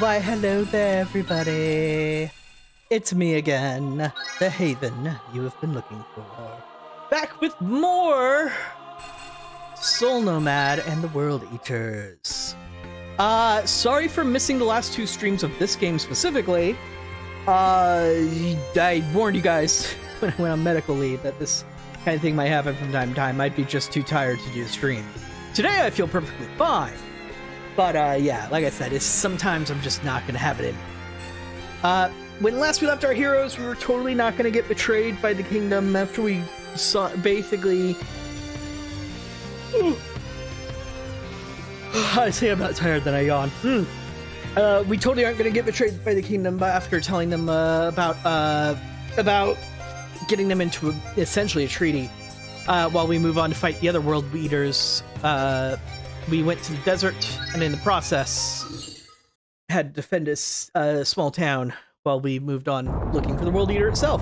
Why, hello there, everybody. It's me again, the Haven you have been looking for. Back with more Soul Nomad and the World Eaters. Sorry for missing the last two streams of this game specifically. I warned you guys when I went on medical leave that this kind of thing might happen from time to time. Might be just too tired to do the stream. Today I feel perfectly fine. But, yeah, like I said, sometimes I'm just not going to have it in me. When last we left our heroes, we were totally not going to get betrayed by the kingdom after we saw, basically... I say I'm not tired, then I yawn. We totally aren't going to get betrayed by the kingdom but after telling them, about getting them into essentially a treaty, while we move on to fight the other world eaters. We went to the desert, and in the process, had to defend a small town while we moved on looking for the world eater itself.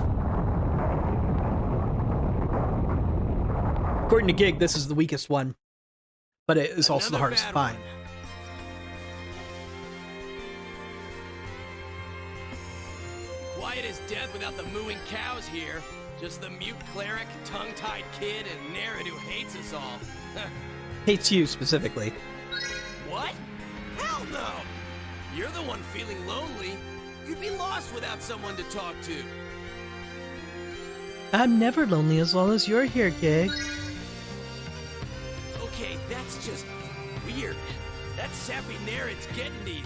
According to Gig, this is the weakest one, but it is also the hardest to find. Quiet as death without the mooing cows here. Just the mute cleric, tongue-tied kid, and Nerid who hates us all. Hates you, specifically. What? Hell no! You're the one feeling lonely. You'd be lost without someone to talk to. I'm never lonely as long as you're here, Gig. Okay, that's just weird. That sappy Nerid's getting to you.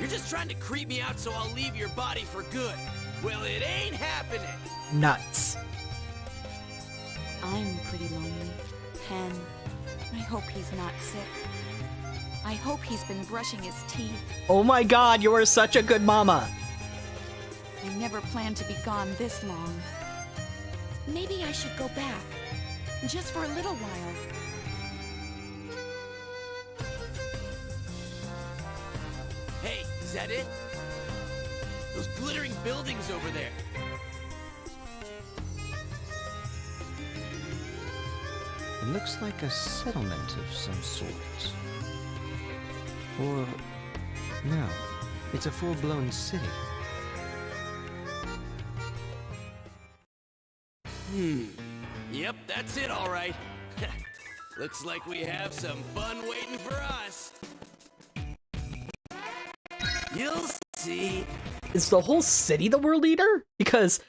You're just trying to creep me out so I'll leave your body for good. Well, it ain't happening. Nuts. I'm pretty lonely. Pen, I hope he's not sick. I hope he's been brushing his teeth. Oh my god, you are such a good mama. I never planned to be gone this long. Maybe I should go back. Just for a little while. Hey, is that it? Those glittering buildings over there. It looks like a settlement of some sort. Or... no, it's a full-blown city. Yep, that's it all right. Looks like we have some fun waiting for us. You'll see. Is the whole city the world eater? Because,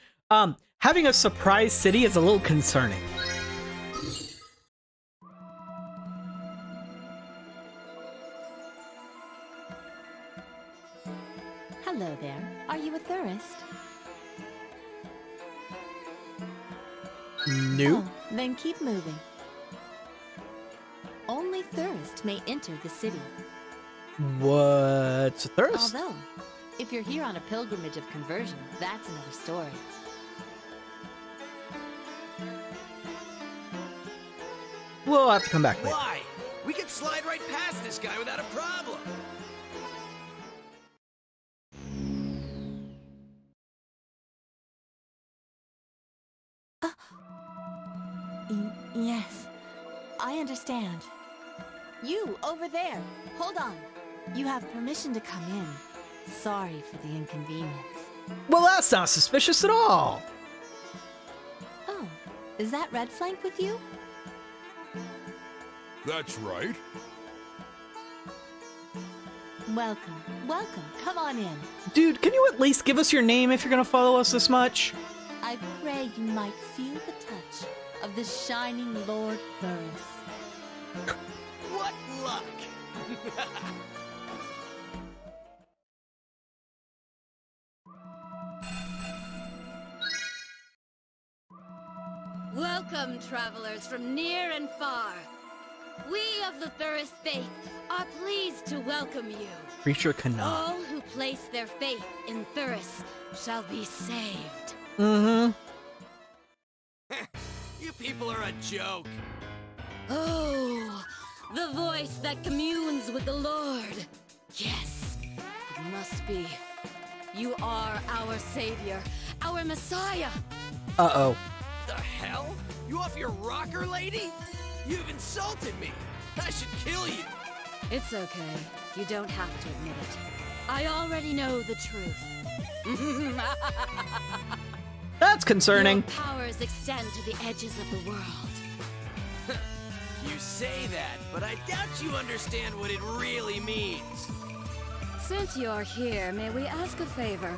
having a surprise city is a little concerning. Hello there. Are you a tourist? Nope. Oh, then keep moving. Only thirst may enter the city. What's a thirst? Although, if you're here on a pilgrimage of conversion, that's another story. We'll have to come back later. Why? We could slide right past this guy without a problem. Yes, I understand. You, over there, hold on. You have permission to come in. Sorry for the inconvenience. Well, that's not suspicious at all. Oh, is that Red Flank with you? That's right. Welcome, welcome. Come on in. Dude, can you at least give us your name if you're gonna follow us this much? I pray you might feel the touch of the shining Lord Burris. What luck! Welcome, travelers from near and far. We of the Thuris faith are pleased to welcome you. Creature cannot. All who place their faith in Thuris shall be saved. Mm-hmm. You people are a joke. Oh, the voice that communes with the Lord. Yes, it must be. You are our savior, our Messiah. Uh-oh. The hell? You off your rocker, lady? You've insulted me. I should kill you. It's okay. You don't have to admit it. I already know the truth. That's concerning. Your powers extend to the edges of the world. You say that, but I doubt you understand what it really means. Since you're here, may we ask a favor?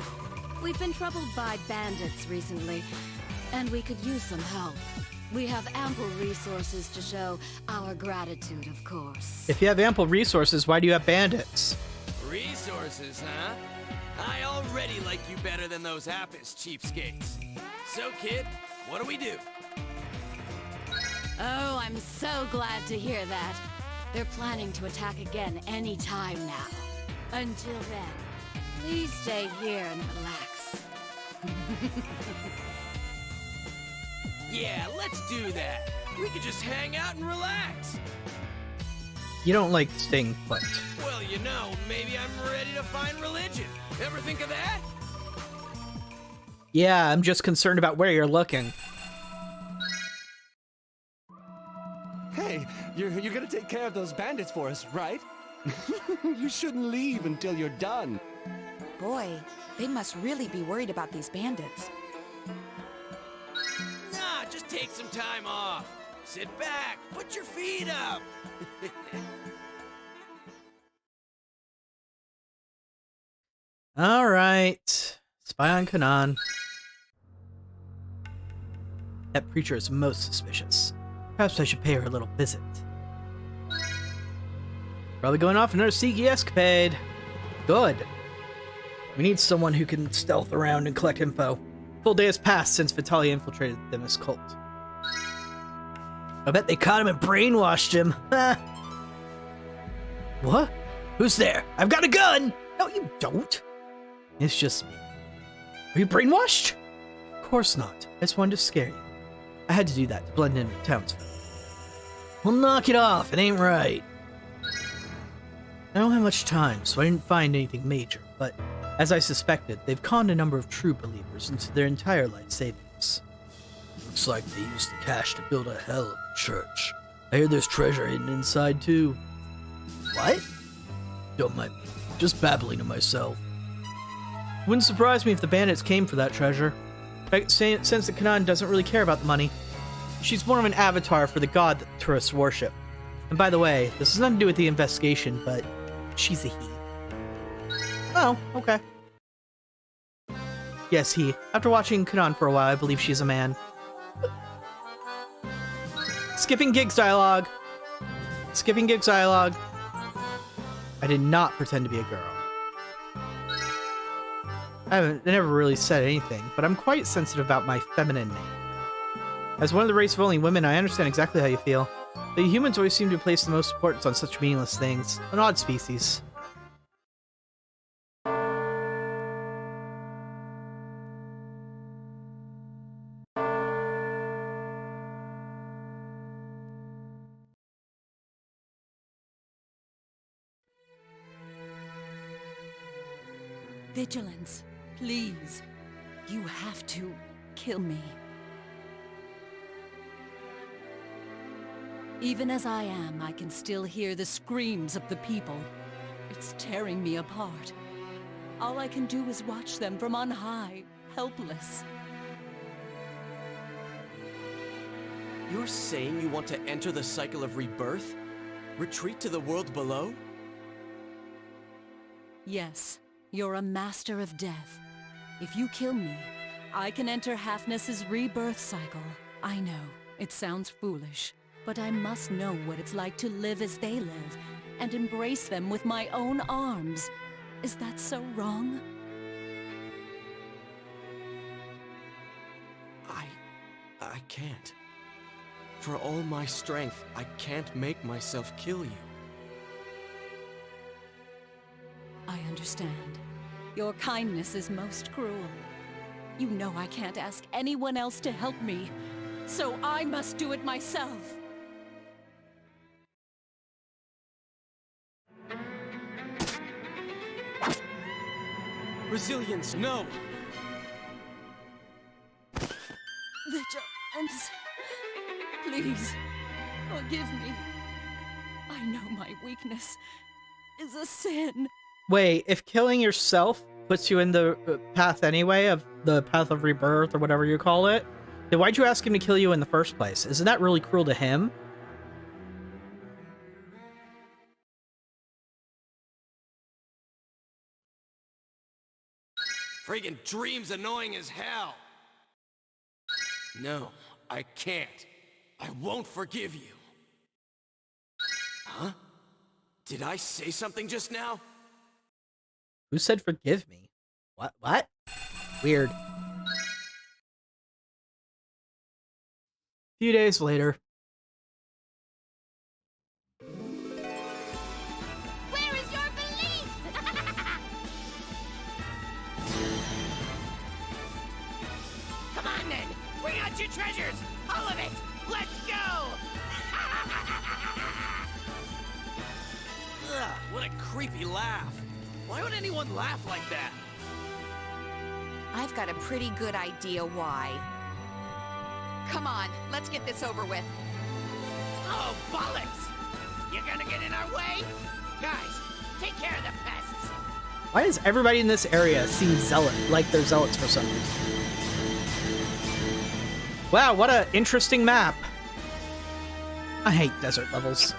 We've been troubled by bandits recently, and we could use some help. We have ample resources to show our gratitude, of course. If you have ample resources, why do you have bandits? Resources, huh? I already like you better than those Apis cheapskates. So, kid, what do we do? Oh, I'm so glad to hear that. They're planning to attack again any time now. Until then, please stay here and relax. Yeah, let's do that. We could just hang out and relax. You don't like staying put. Well, you know, maybe I'm ready to find religion. Ever think of that? Yeah, I'm just concerned about where you're looking. Hey, you're gonna take care of those bandits for us, right? You shouldn't leave until you're done. Boy, they must really be worried about these bandits. Nah, just take some time off. Sit back, put your feet up. All right. Spy on Kanan. That preacher is most suspicious. Perhaps I should pay her a little visit. Probably going off another Seeky escapade. Good. We need someone who can stealth around and collect info. Full day has passed since Vitalia infiltrated them as cult. I bet they caught him and brainwashed him. What? Who's there? I've got a gun! No, you don't. It's just me. Are you brainwashed? Of course not. I just wanted to scare you. I had to do that to blend in with townsfolk. Well, knock it off. It ain't right. I don't have much time, so I didn't find anything major, but as I suspected, they've conned a number of true believers into their entire life savings. Looks like they used the cash to build a hell of a church. I hear there's treasure hidden inside, too. What? Don't mind me. Just babbling to myself. Wouldn't surprise me if the bandits came for that treasure. In fact, since that Kanan doesn't really care about the money, she's more of an avatar for the god that tourists worship. And by the way, this has nothing to do with the investigation, but she's a he. Oh, okay. Yes, he. After watching Kanan for a while, I believe she's a man. Skipping Gigs dialogue. Skipping Gigs dialogue. I did not pretend to be a girl. I never really said anything, but I'm quite sensitive about my feminine name. As one of the race of only women, I understand exactly how you feel. The humans always seem to place the most importance on such meaningless things. An odd species. Vigilance, please. You have to kill me. Even as I am, I can still hear the screams of the people. It's tearing me apart. All I can do is watch them from on high, helpless. You're saying you want to enter the cycle of rebirth? Retreat to the world below? Yes, you're a master of death. If you kill me, I can enter Halfness's rebirth cycle. I know, it sounds foolish, but I must know what it's like to live as they live, and embrace them with my own arms. Is that so wrong? I can't. For all my strength, I can't make myself kill you. I understand. Your kindness is most cruel. You know I can't ask anyone else to help me, so I must do it myself. Resilience, no! Vigilance. Please, forgive me. I know my weakness is a sin. Wait, if killing yourself puts you in the path anyway, of the path of rebirth or whatever you call it, then why'd you ask him to kill you in the first place? Isn't that really cruel to him? Friggin' dream's annoying as hell. No, I can't. I won't forgive you. Huh? Did I say something just now? Who said forgive me? What? Weird. Few days later. Where is your belief? Come on then! Bring out your treasures! All of it! Let's go! Ugh, what a creepy laugh. Why would anyone laugh like that? I've got a pretty good idea why. Come on, let's get this over with. Oh, bollocks! You're gonna get in our way? Guys, take care of the pests! Why does everybody in this area seem like they're zealots for some reason? Wow, what an interesting map. I hate desert levels.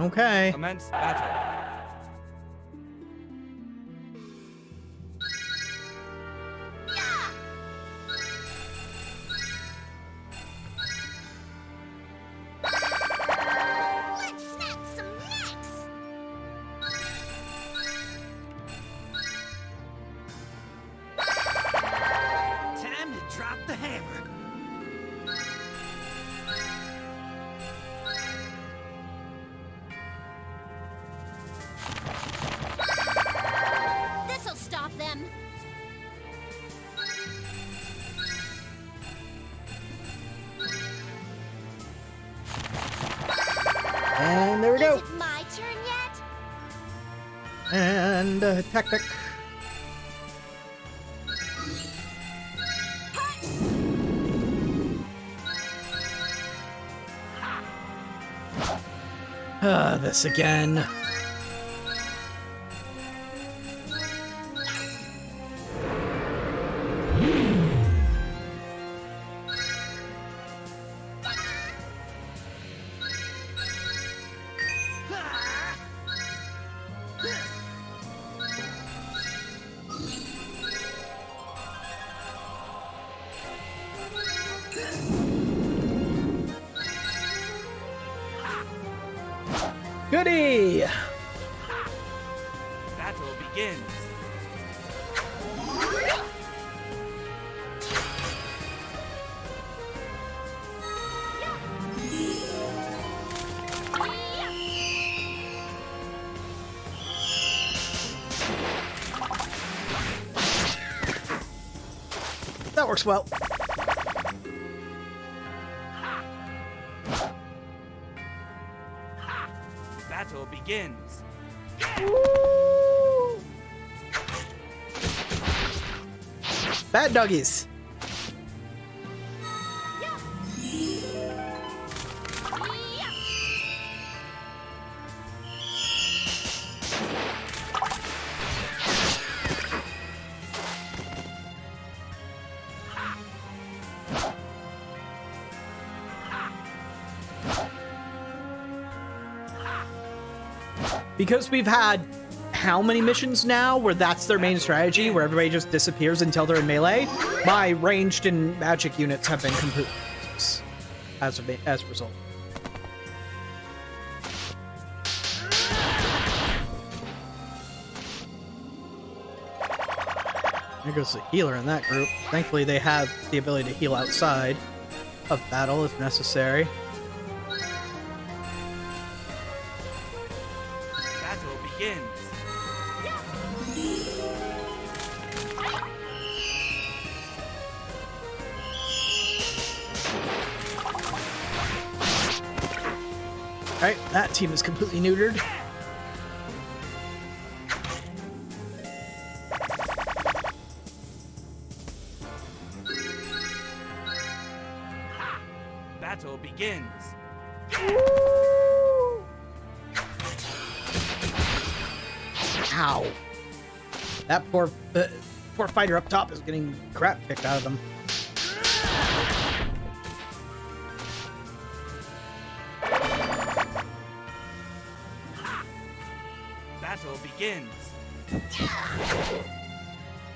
Okay. Commence battle. Let's snap some necks! Time to drop the hammer. This'll stop them. And there we go. Is it my turn yet? And tactic. This again. Goody! Battle begins. That works well. Battle begins. Bad doggies. Because we've had how many missions now where that's their main strategy, where everybody just disappears until they're in melee, my ranged and magic units have been completely useless as a result. There goes the healer in that group. Thankfully, they have the ability to heal outside of battle if necessary. Battle begins. Alright, that team is completely neutered. Battle begins. Ow. That poor fighter up top is getting crap kicked out of him. Battle begins.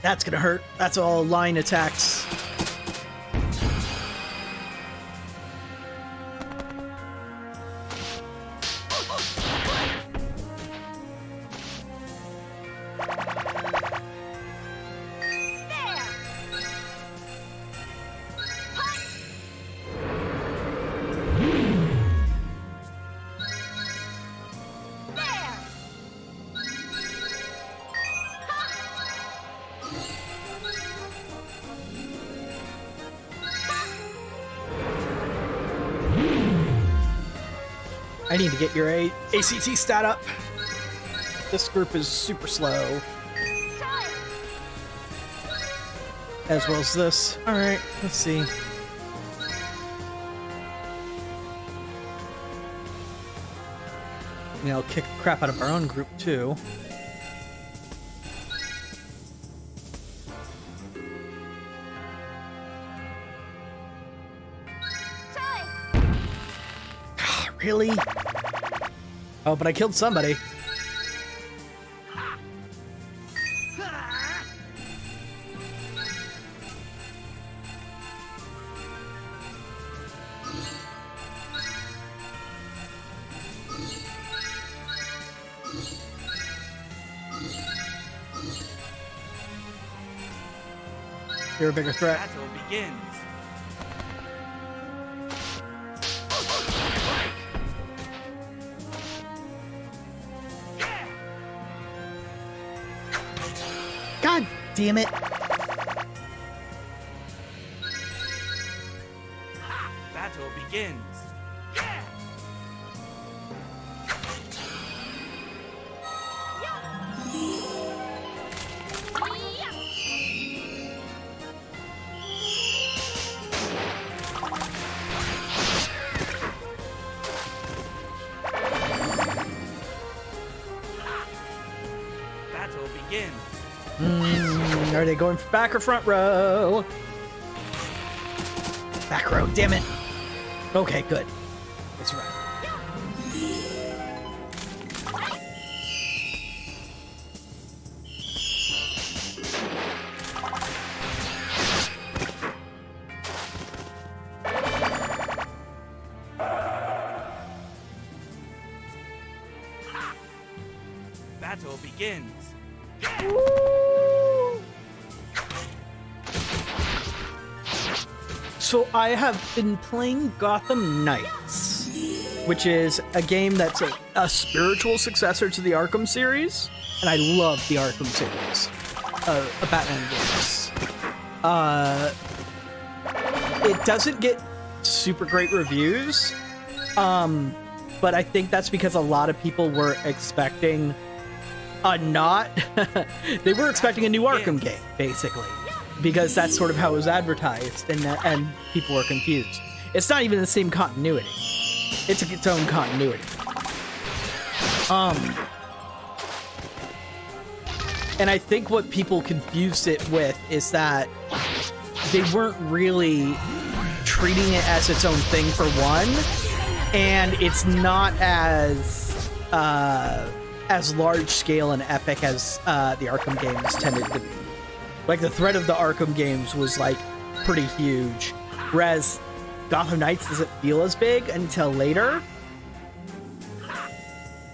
That's gonna hurt. That's all line attacks. I need to get your ACT stat up. This group is super slow. As well as this. Alright, let's see. You know, kick the crap out of our own group too. Really? Oh, but I killed somebody. You're a bigger threat. Battle begins. God damn it. Battle begins. Battle begins. Are they going for back or front row? Back row, damn it. Okay, good. That's right. Battle begins. So I have been playing Gotham Knights, which is a game that's a spiritual successor to the Arkham series, and I love the Arkham series of Batman games. It doesn't get super great reviews, but I think that's because a lot of people were expecting they were expecting a new Arkham game, basically. Because that's sort of how it was advertised, and people were confused. It's not even the same continuity. It's its own continuity. And I think what people confused it with is that they weren't really treating it as its own thing for one, and it's not as large scale and epic as the Arkham games tended to be. Like, the threat of the Arkham games was, like, pretty huge. Whereas Gotham Knights doesn't feel as big until later.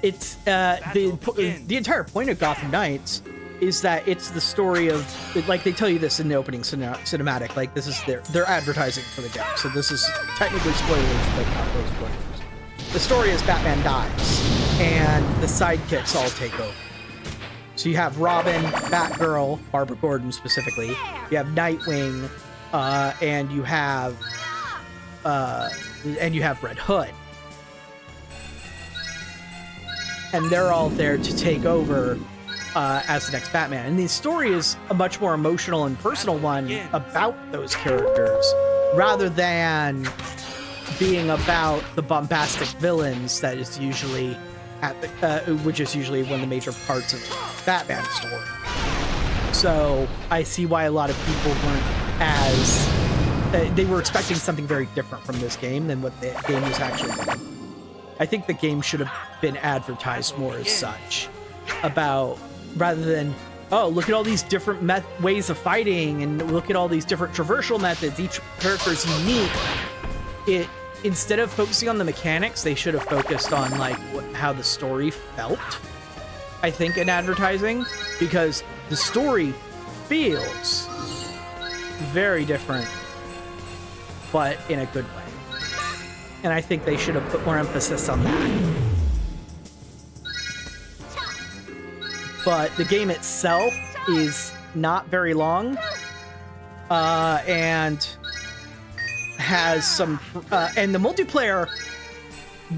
It's, the entire point of Gotham Knights is that it's the story of, like, they tell you this in the opening cinematic, like, this is their advertising for the game. So this is technically spoilers, but not those spoilers. The story is Batman dies, and the sidekicks all take over. So you have Robin, Batgirl, Barbara Gordon specifically. You have Nightwing, and you have Red Hood, and they're all there to take over as the next Batman. And the story is a much more emotional and personal one about those characters, rather than being about the bombastic villains that is usually which is usually one of the major parts of Batman's story. So I see why a lot of people weren't as they were expecting something very different from this game than what the game was actually doing. I think the game should have been advertised more as such, about rather than, oh, look at all these different ways of fighting and look at all these different traversal methods. Each character is unique. Instead of focusing on the mechanics, they should have focused on like how the story felt, I think, in advertising, because the story feels very different, but in a good way. And I think they should have put more emphasis on that. But the game itself is not very long, and has some, and the multiplayer,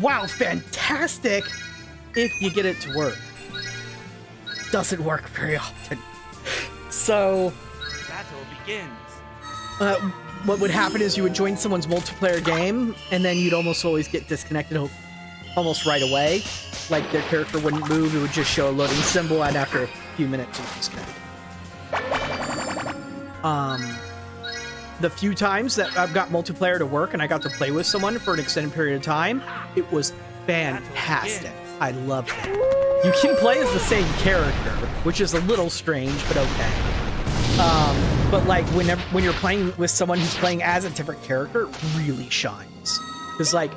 wow, fantastic if you get it to work. Doesn't work very often. So, Battle begins. what would happen is you would join someone's multiplayer game, and then you'd almost always get disconnected almost right away. Like, their character wouldn't move, it would just show a loading symbol, and after a few minutes, you'd disconnect. The few times that I've got multiplayer to work and I got to play with someone for an extended period of time, it was fantastic. I loved it. You can play as the same character, which is a little strange, but okay. But like when you're playing with someone who's playing as a different character, it really shines. Because like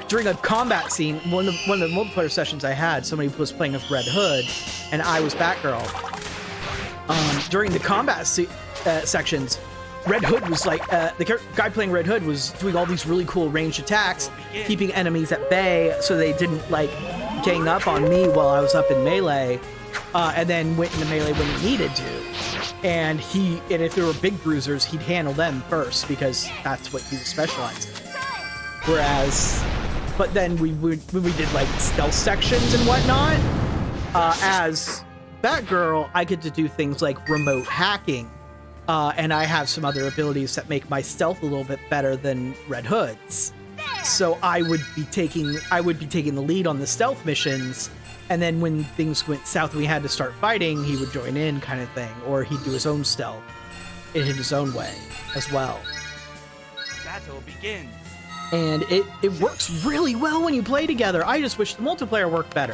during a combat scene, one of the multiplayer sessions I had, somebody was playing as Red Hood, and I was Batgirl. During the combat sections, Red Hood was like, the guy playing Red Hood was doing all these really cool ranged attacks, keeping enemies at bay so they didn't like gang up on me while I was up in melee, and then went into melee when he needed to. And if there were big bruisers, he'd handle them first because that's what he was specialized in. Whereas, but then when we did like stealth sections and whatnot, as Batgirl, I get to do things like remote hacking. And I have some other abilities that make my stealth a little bit better than Red Hood's. So I would be taking the lead on the stealth missions, and then when things went south and we had to start fighting, he would join in, kind of thing, or he'd do his own stealth in his own way as well. Battle begins. And it works really well when you play together. I just wish the multiplayer worked better.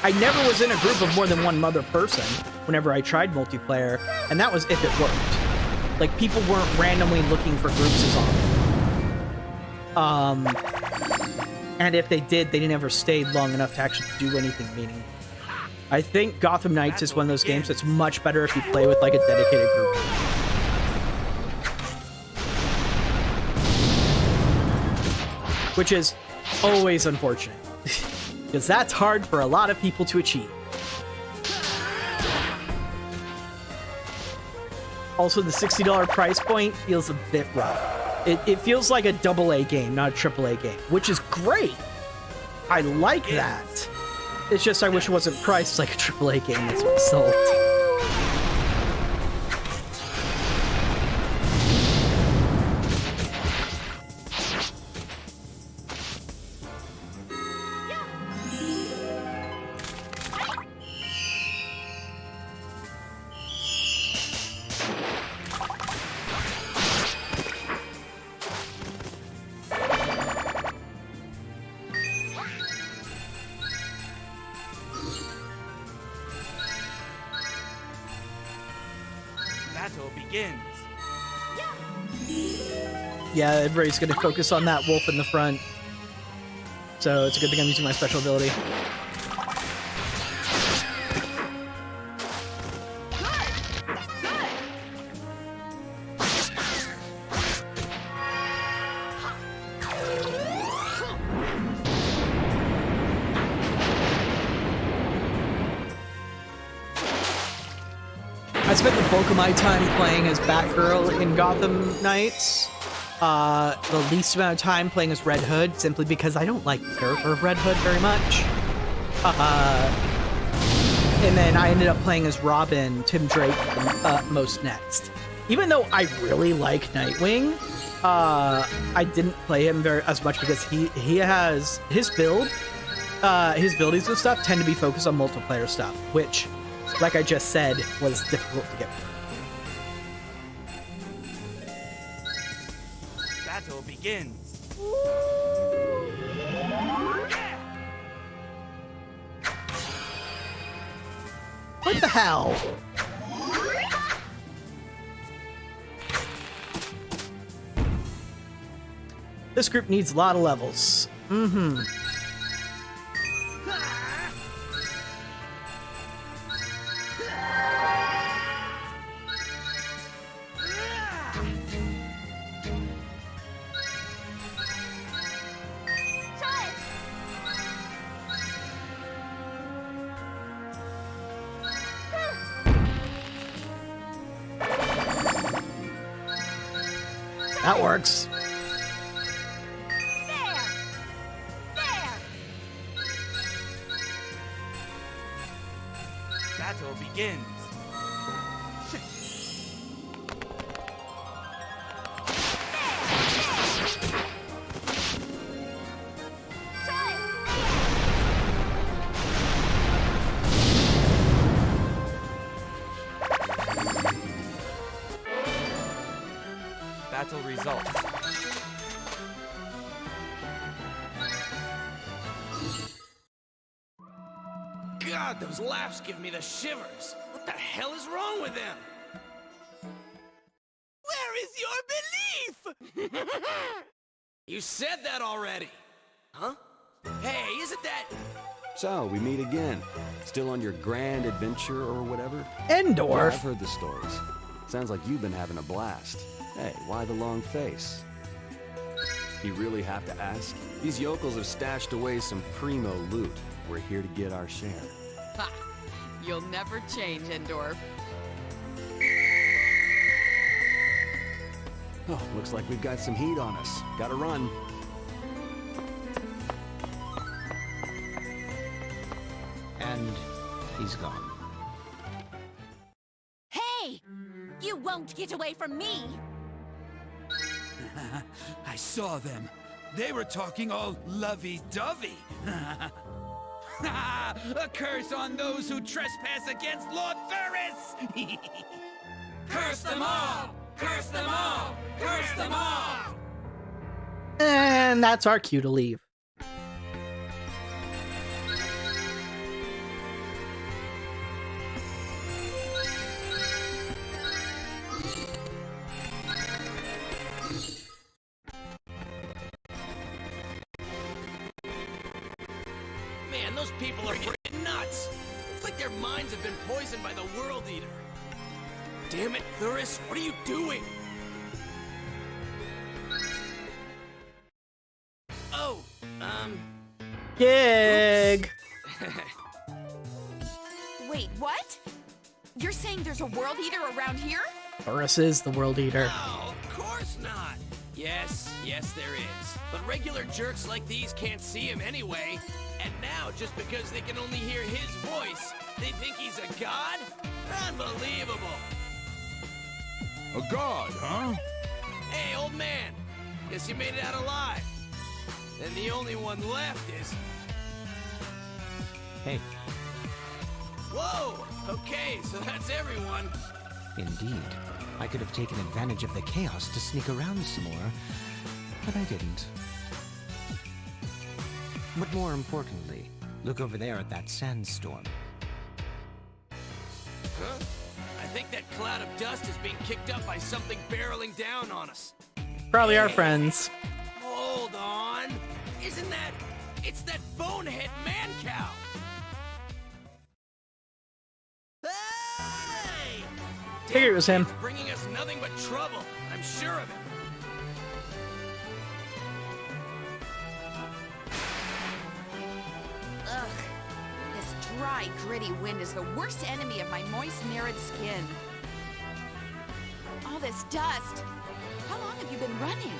I never was in a group of more than one other person whenever I tried multiplayer, and that was if it worked. Like, people weren't randomly looking for groups as often. And if they did, they never stayed long enough to actually do anything meaningful. I think Gotham Knights is one of those games that's much better if you play with, like, a dedicated group. Which is always unfortunate. Because that's hard for a lot of people to achieve. Also, the $60 price point feels a bit rough. It feels like a AA game, not a AAA game, which is great. I like that. It's just I wish it wasn't priced like a AAA game as a result. Yeah, everybody's going to focus on that wolf in the front. So it's a good thing I'm using my special ability. I spent the bulk of my time playing as Batgirl in Gotham Knights. The least amount of time playing as Red Hood, simply because I don't like the character of Red Hood very much. And then I ended up playing as Robin, Tim Drake, most next. Even though I really like Nightwing, I didn't play him as much because he has his build, his abilities and stuff tend to be focused on multiplayer stuff, which, like I just said, was difficult to get through. Battle begins. What the hell? This group needs a lot of levels. Mm-hmm. That works. Battle begins. Battle results. God, those laughs give me the shivers. What the hell is wrong with them? Where is your belief? You said that already. Huh? Hey, isn't that... So, we meet again. Still on your grand adventure or whatever? Endor. Yeah, I've heard the stories. Sounds like you've been having a blast. Hey, why the long face? You really have to ask? These yokels have stashed away some primo loot. We're here to get our share. Ha! You'll never change, Endor. Oh, looks like we've got some heat on us. Gotta run. And he's gone. Hey! You won't get away from me! I saw them. They were talking all lovey-dovey. A curse on those who trespass against Lord Ferris! Curse them all! Curse them all! Curse them all! And that's our cue to leave. Man, those people are freaking nuts. It's like their minds have been poisoned by the World Eater. Damn it, Thuris, what are you doing? Oh, Gig. Wait, what? You're saying there's a World Eater around here? Horus is the World Eater. No, of course not. Yes, there is. But regular jerks like these can't see him anyway. And now, just because they can only hear his voice, they think he's a god? Unbelievable. A god, huh? Hey, old man. Guess you made it out alive. And the only one left is... Hey, Whoa! Okay, so that's everyone. indeed. I could have taken advantage of the chaos to sneak around some more, but I didn't. But more importantly, look over there at that sandstorm. Huh? I think that cloud of dust is being kicked up by something barreling down on us. Probably our friends. Hold on. Isn't that... It's that bonehead man-cow. Hey! Figured it was him. It's bringing us nothing but trouble. I'm sure of it. Ugh. This dry, gritty wind is the worst enemy of my moist, arid skin. All this dust. How long have you been running?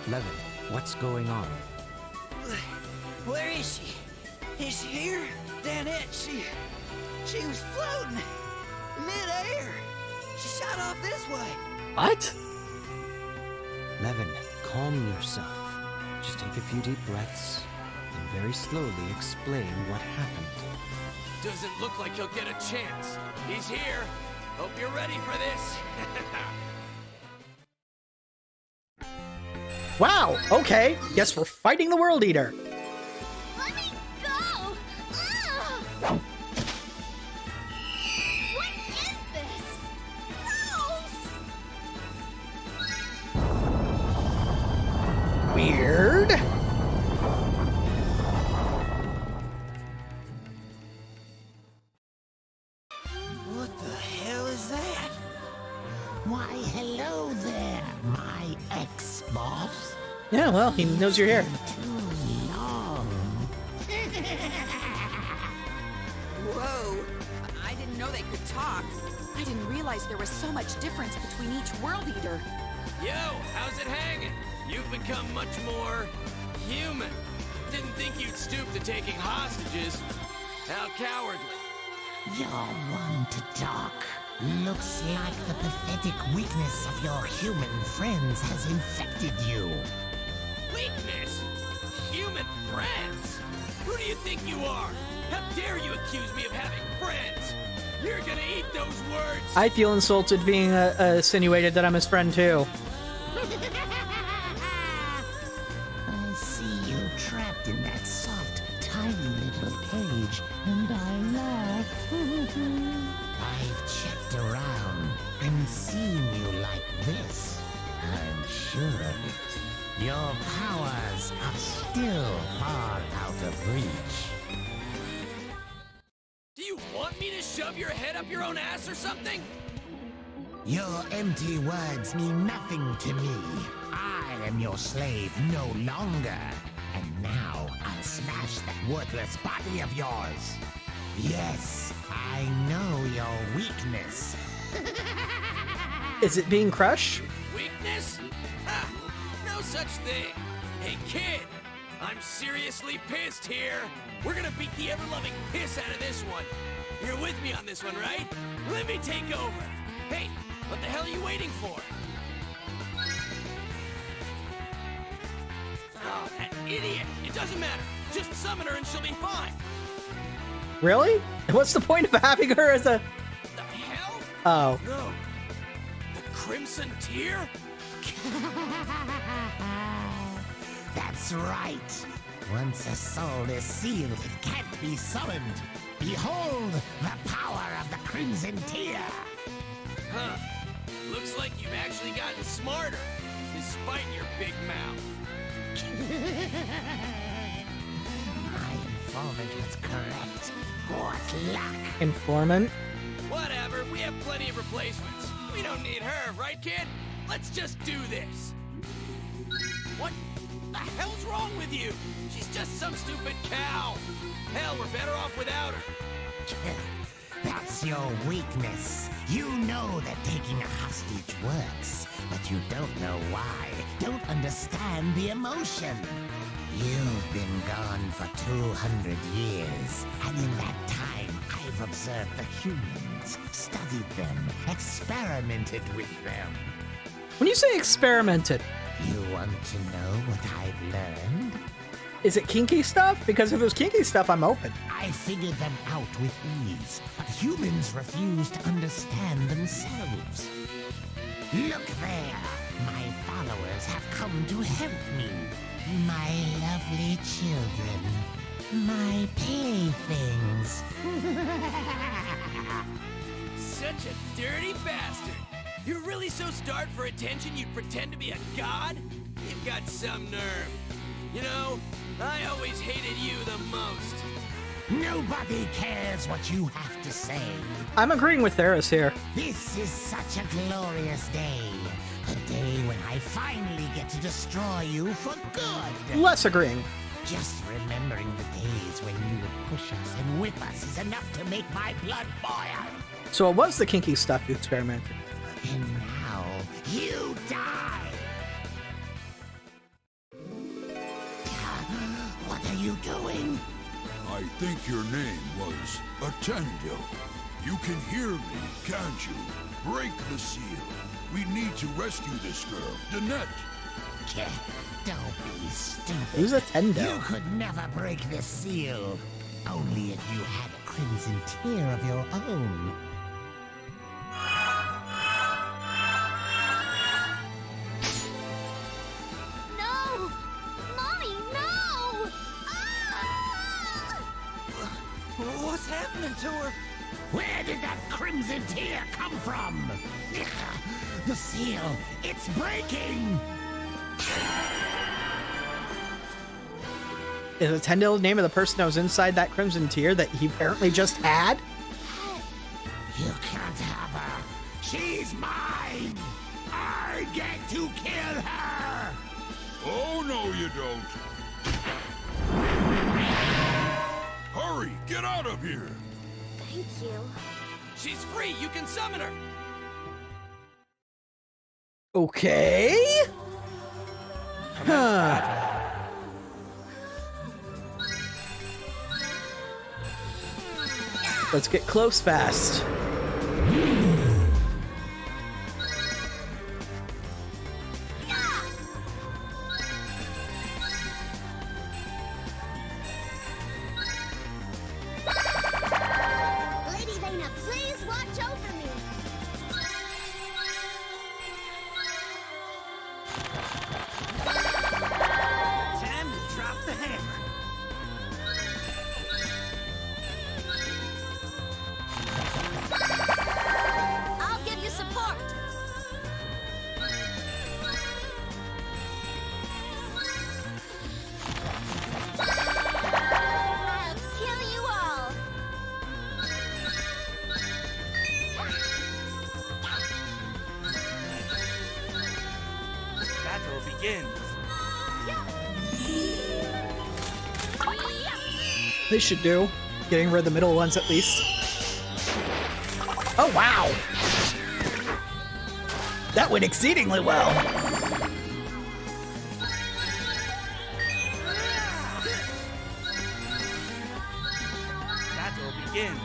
Levin, what's going on? Where is she? Is she here? Danette, she was floating midair. She shot off this way. What? Levin, calm yourself. Just take a few deep breaths and very slowly explain what happened. Doesn't look like he'll get a chance. He's here. Hope you're ready for this. Wow, okay. Guess we're fighting the World Eater. Let me go! Ugh! What is this? Gross! Weird. What the hell is that? Why, hello there, my ex-boss. Yeah, well, he knows you're here. Too long. Whoa! I didn't know they could talk. I didn't realize there was so much difference between each World Eater. Yo, how's it hanging? You've become much more human. Didn't think you'd stoop to taking hostages. How cowardly. You're one to talk. Looks like the pathetic weakness of your human friends has infected you. Weakness? Human friends? Who do you think you are? How dare you accuse me of having friends? You're gonna eat those words! I feel insulted being insinuated that I'm his friend too. I see you trapped in that soft, tiny little cage, and I laugh. I've checked around and seen you like this. I'm sure of it. Your powers are still far out of reach. Do you want me to shove your head up your own ass or something? Your empty words mean nothing to me. I am your slave no longer. And now I'll smash that worthless body of yours. Yes, I know your weakness. Is it being crushed? Weakness? Ha! No such thing. Hey, kid! I'm seriously pissed here. We're gonna beat the ever-loving piss out of this one. You're with me on this one, right? Let me take over. Hey, what the hell are you waiting for? Oh, that idiot. It doesn't matter. Just summon her and she'll be fine. Really? What's the point of having her as a... The hell? Oh. No. The Crimson Tear? That's right. Once a soul is sealed, it can't be summoned. Behold the power of the Crimson Tear. Huh. Looks like you've actually gotten smarter, despite your big mouth. My informant was correct. What luck! Informant? Whatever, we have plenty of replacements. We don't need her, right, kid? Let's just do this. What the hell's wrong with you? She's just some stupid cow. Hell, we're better off without her. That's your weakness. You know that taking a hostage works, but you don't know why. Don't understand the emotion. You've been gone for 200 years, and in that time, I've observed the humans, studied them, experimented with them. When you say experimented, You want to know what I've learned? is it kinky stuff? Because if it was kinky stuff, I'm open. I figured them out with ease, but humans refuse to understand themselves. Look there! My followers have come to help me. My lovely children. My playthings. Such a dirty bastard. You're really so starved for attention you'd pretend to be a god? You've got some nerve. You know, I always hated you the most. Nobody cares what you have to say. I'm agreeing with Theris here. This is such a glorious day. A day when I finally get to destroy you for good. Less agreeing. Just remembering the days when you would push us and whip us is enough to make my blood boil. So it was the kinky stuff you experimented. And now, you die! What are you doing? I think your name was Attendo. You can hear me, can't you? Break the seal. We need to rescue this girl, Danette. Don't be stupid. Who's a Tendo? You could never break the seal. Only if you had a crimson tear of your own. No! Mommy, no! Ah! What's happening to her? Where did that crimson tear come from? The seal, it's breaking! Is Tendo the name of the person that was inside that crimson tear that he apparently just had? You can't have her. She's mine! I get to kill her! Oh, no, you don't. Hurry, get out of here! Thank you. She's free. You can summon her. Okay. Huh. Let's get close fast. Lady Vayna, please watch over me. Time to drop the hammer. I'll give you support. I'll kill you all. Battle begins. They should do. Getting rid of the middle ones at least. Oh, wow. That went exceedingly well. Battle begins.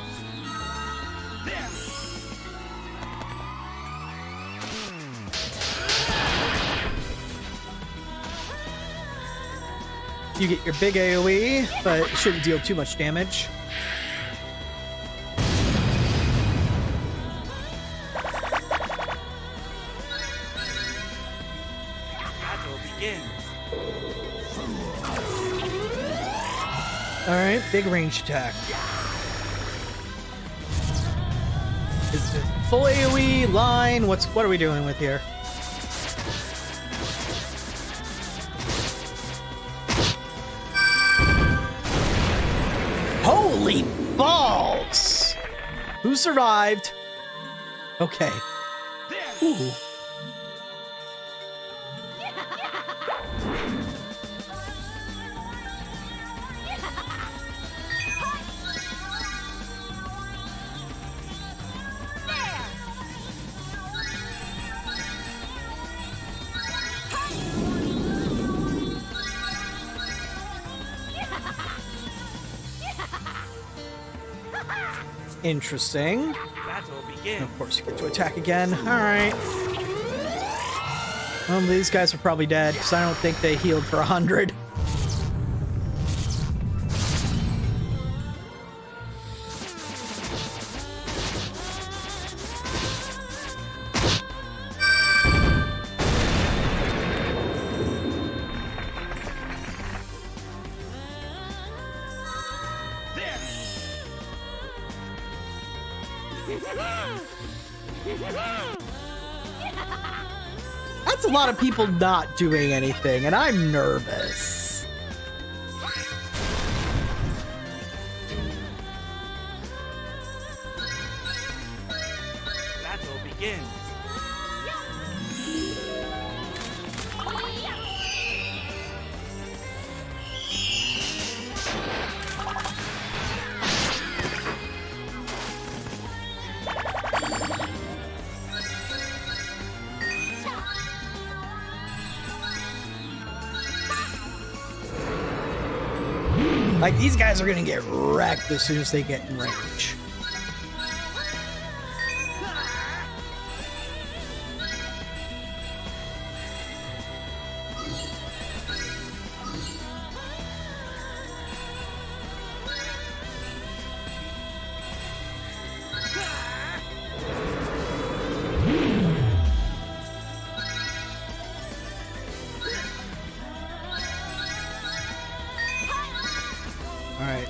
There. You get your big AoE, but it shouldn't deal too much damage. Battle begins. Alright, big range attack. Is it full AoE, line? What are we doing with here? Holy balls! Who survived? Okay. Ooh. Interesting. Battle And begins. of course, you get to attack again. Alright. Well, these guys are probably dead, because I don't think they healed for 100. That's a lot of people not doing anything, and I'm nervous. Battle begins. Like, these guys are gonna get wrecked as soon as they get in range.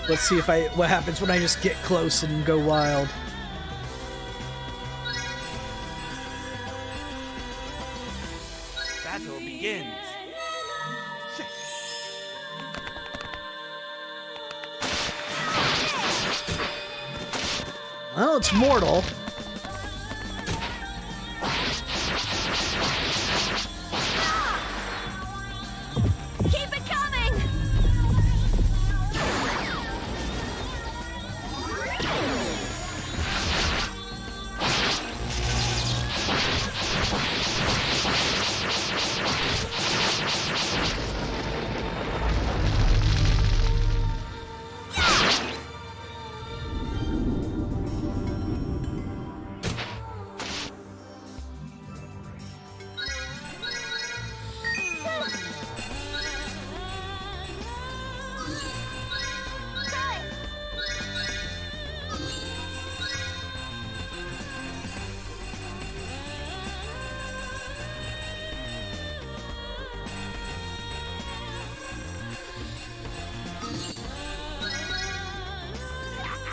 Let's see what happens when I just get close and go wild. Battle begins. Well, it's mortal. Keep it coming!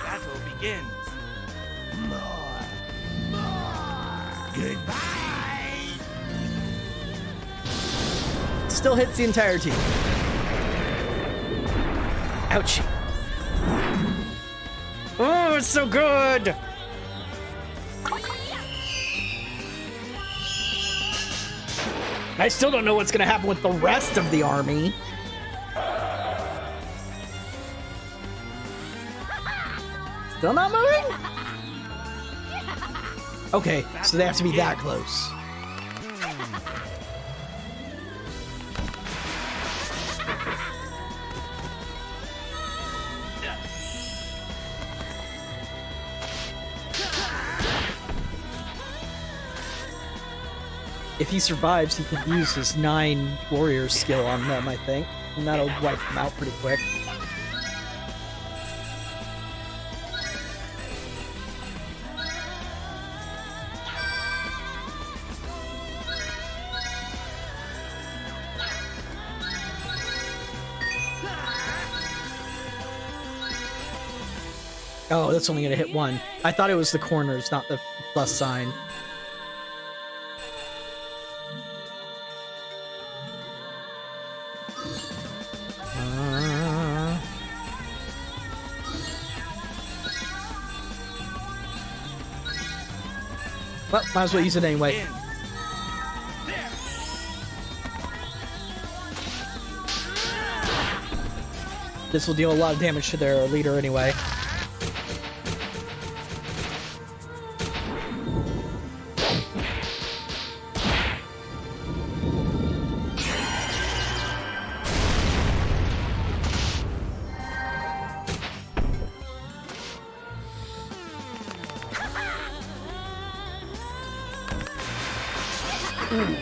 Battle begins. Goodbye! Still hits the entire team. Ouchie. Oh, it's so good! I still don't know what's gonna happen with the rest of the army. Still not moving? Okay, so they have to be that close. If he survives, he can use his 9 warrior skill on them, I think. And that'll wipe them out pretty quick. Oh, that's only gonna hit 1. I thought it was the corners, not the plus sign. Well, might as well use it anyway. This will deal a lot of damage to their leader anyway.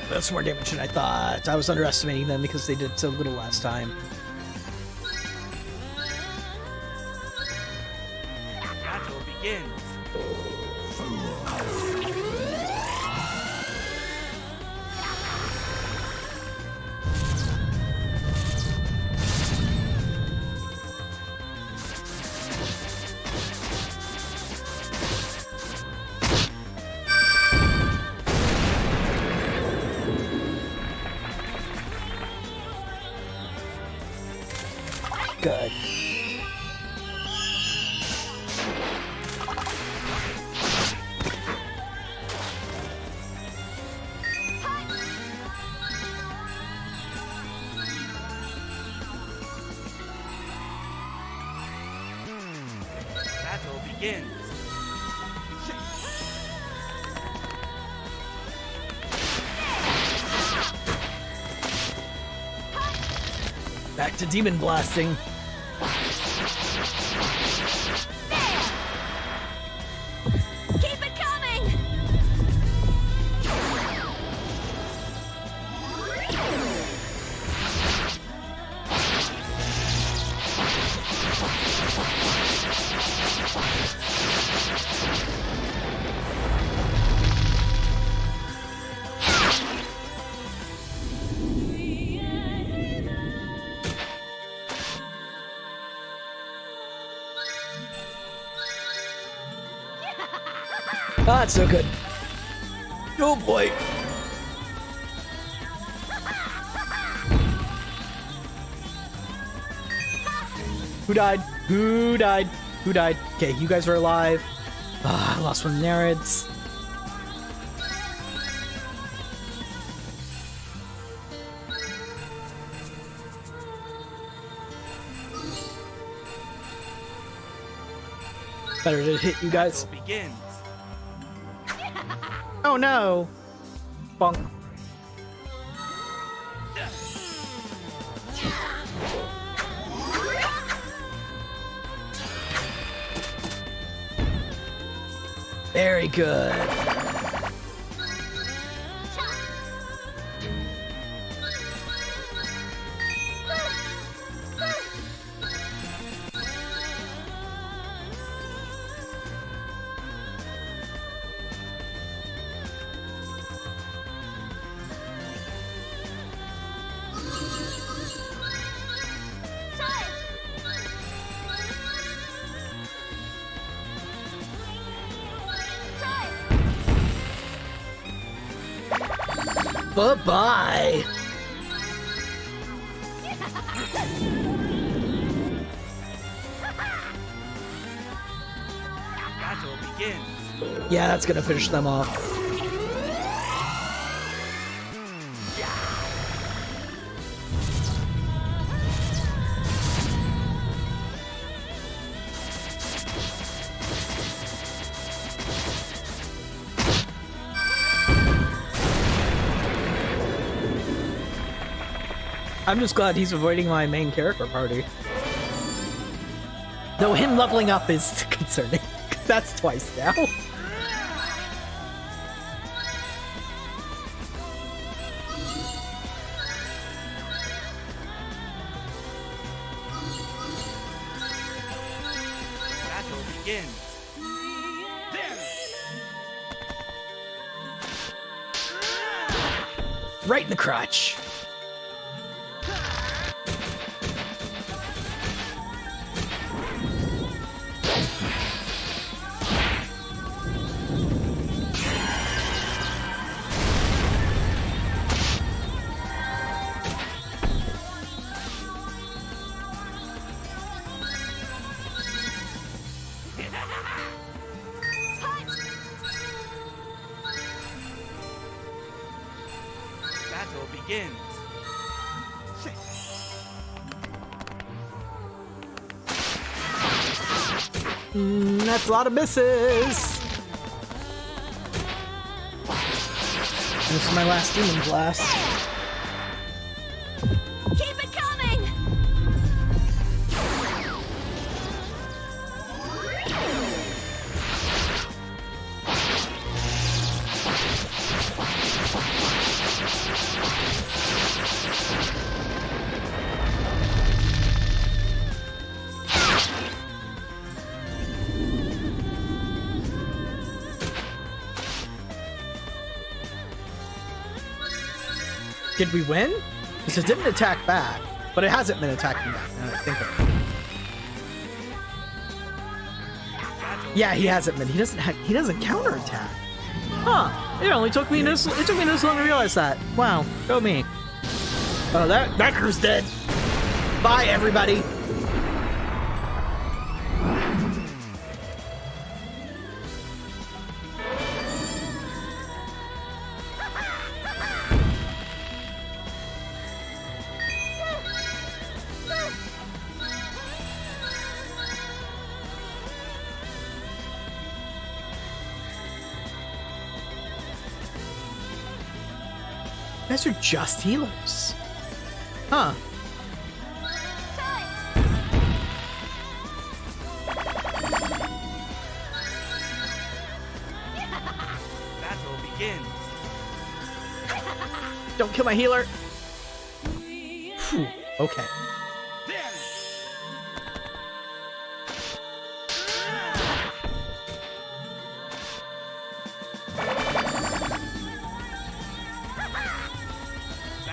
That's more damage than I thought. I was underestimating them because they did so little last time. Battle begins. Good. Battle begins. Back to demon blasting. Keep it coming! Oh, that's so good. Oh boy. Who died? Who died? Who died? Okay, you guys are alive. Ah, I lost one of the Narids. Better to hit you guys. Begins. Oh no! Bonk. Very good. Bye-bye. Battle begins. Yeah, that's gonna finish them off. I'm just glad he's avoiding my main character party. Though him leveling up is concerning. That's twice now. Battle begins. Right in the crotch. Battle begins. That's a lot of misses. This is my last demon blast. Keep it coming! Did we win? Because it didn't attack back, but it hasn't been attacking back. Now that I think of it. Yeah, he hasn't been. He doesn't counterattack. Huh? It only took me this. It took me this long to realize that. Wow. Go me. Oh, that crew's dead. Bye, everybody. You guys are just healers. Huh. Battle begins. Don't kill my healer. Phew. Okay.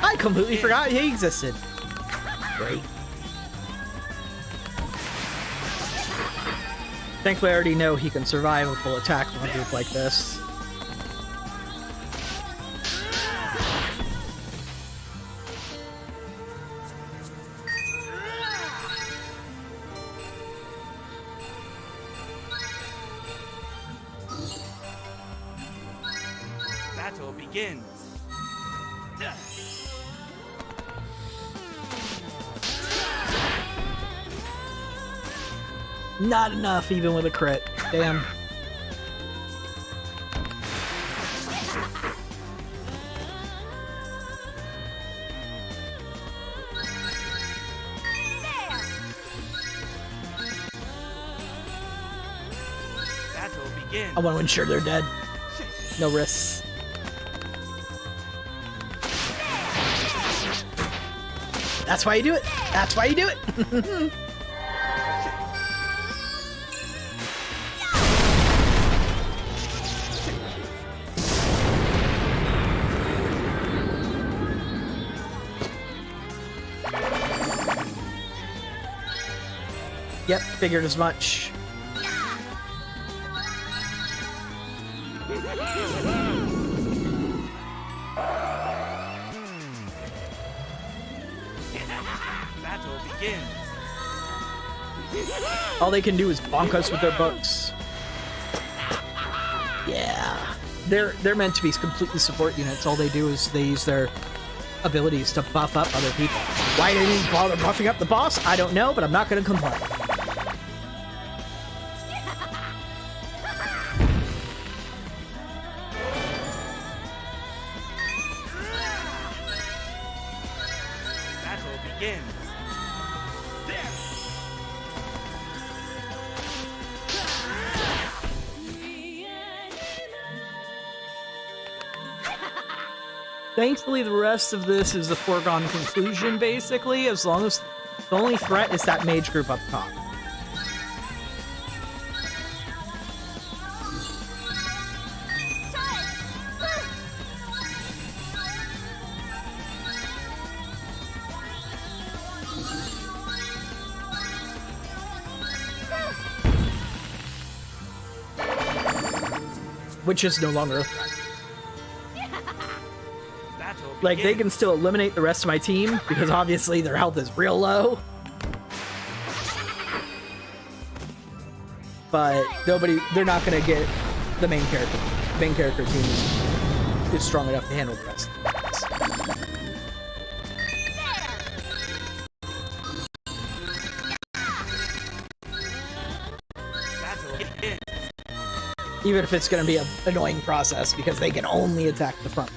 I completely forgot he existed. Great. Thankfully, I already know he can survive a full attack from a group like this. Battle begins. Not enough, even with a crit. Damn. Battle begins. I want to ensure they're dead. No risks. That's why you do it. That's why you do it. Yep, figured as much. Battle begins. All they can do is bonk us with their books. Yeah. They're meant to be completely support units. All they do is they use their abilities to buff up other people. Why they didn't bother buffing up the boss, I don't know, but I'm not going to complain. Battle begins. Thankfully, the rest of this is a foregone conclusion, basically, as long as the only threat is that mage group up top. Which is no longer a threat. Like, they can still eliminate the rest of my team, because obviously their health is real low. But they're not gonna get the main character. The main character team is strong enough to handle the rest of it. Even if it's gonna be an annoying process, because they can only attack the front.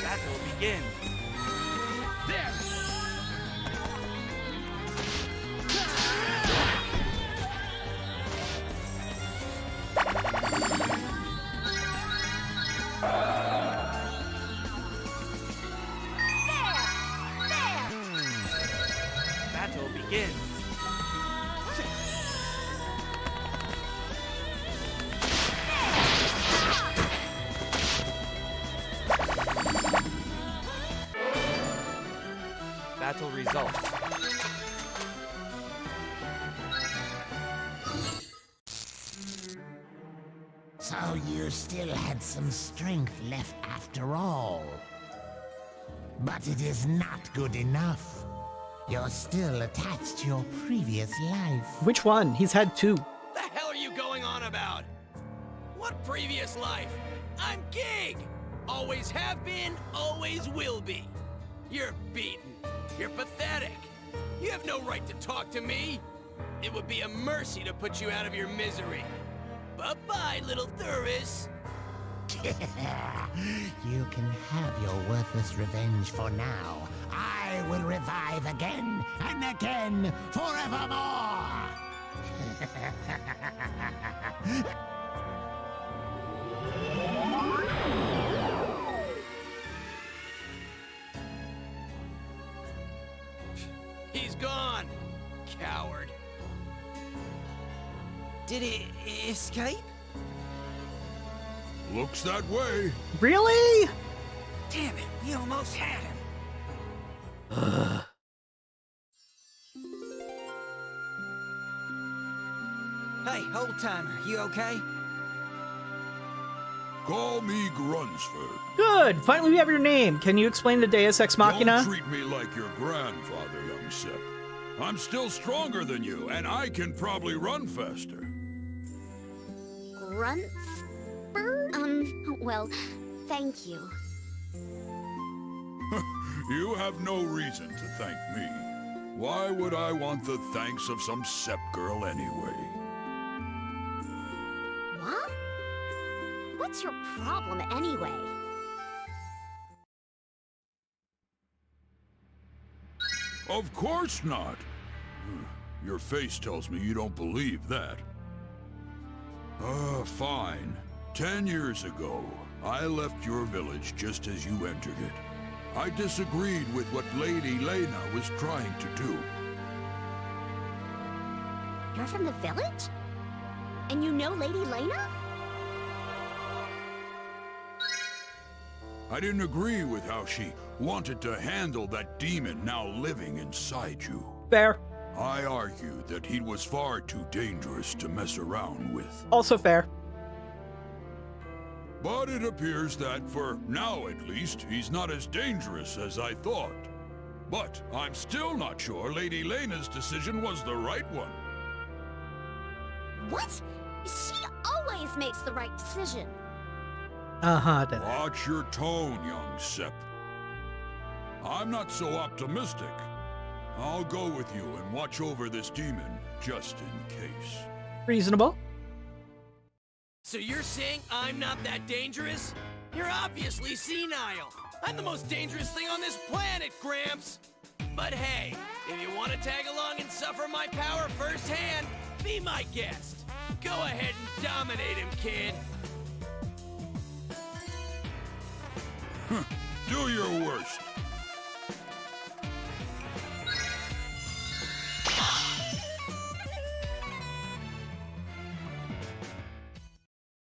Battle begins. There. Battle begins. Battle results. So you still had some strength left after all. But it is not good enough. You're still attached to your previous life. Which one? He's had two. The hell are you going on about? What previous life? I'm Gig! Always have been, always will be. You're beaten. You're pathetic. You have no right to talk to me. It would be a mercy to put you out of your misery. Bye-bye, little Thuris. You can have your worthless revenge for now. I will revive again and again forevermore! Did it escape? Looks that way. Really? Damn it, we almost had him. Hey, old timer, you okay? Call me Grunsford. Good. Finally, we have your name. Can you explain the Deus Ex Machina? Don't treat me like your grandfather, young Sip. I'm still stronger than you, and I can probably run faster. Grunts? Well, thank you. You have no reason to thank me. Why would I want the thanks of some Sep girl anyway? What? What's your problem anyway? Of course not. Your face tells me you don't believe that. Fine. 10 years ago, I left your village just as you entered it. I disagreed with what Lady Lena was trying to do. You're from the village? And you know Lady Lena? I didn't agree with how she wanted to handle that demon now living inside you. Fair. I argued that he was far too dangerous to mess around with. Also fair. But it appears that, for now at least, he's not as dangerous as I thought. But I'm still not sure Lady Lena's decision was the right one. What? She always makes the right decision. Watch your tone, young Sep. I'm not so optimistic. I'll go with you and watch over this demon, just in case. Reasonable. So you're saying I'm not that dangerous? You're obviously senile. I'm the most dangerous thing on this planet, Gramps. But hey, if you want to tag along and suffer my power firsthand, be my guest. Go ahead and dominate him, kid. Do your worst.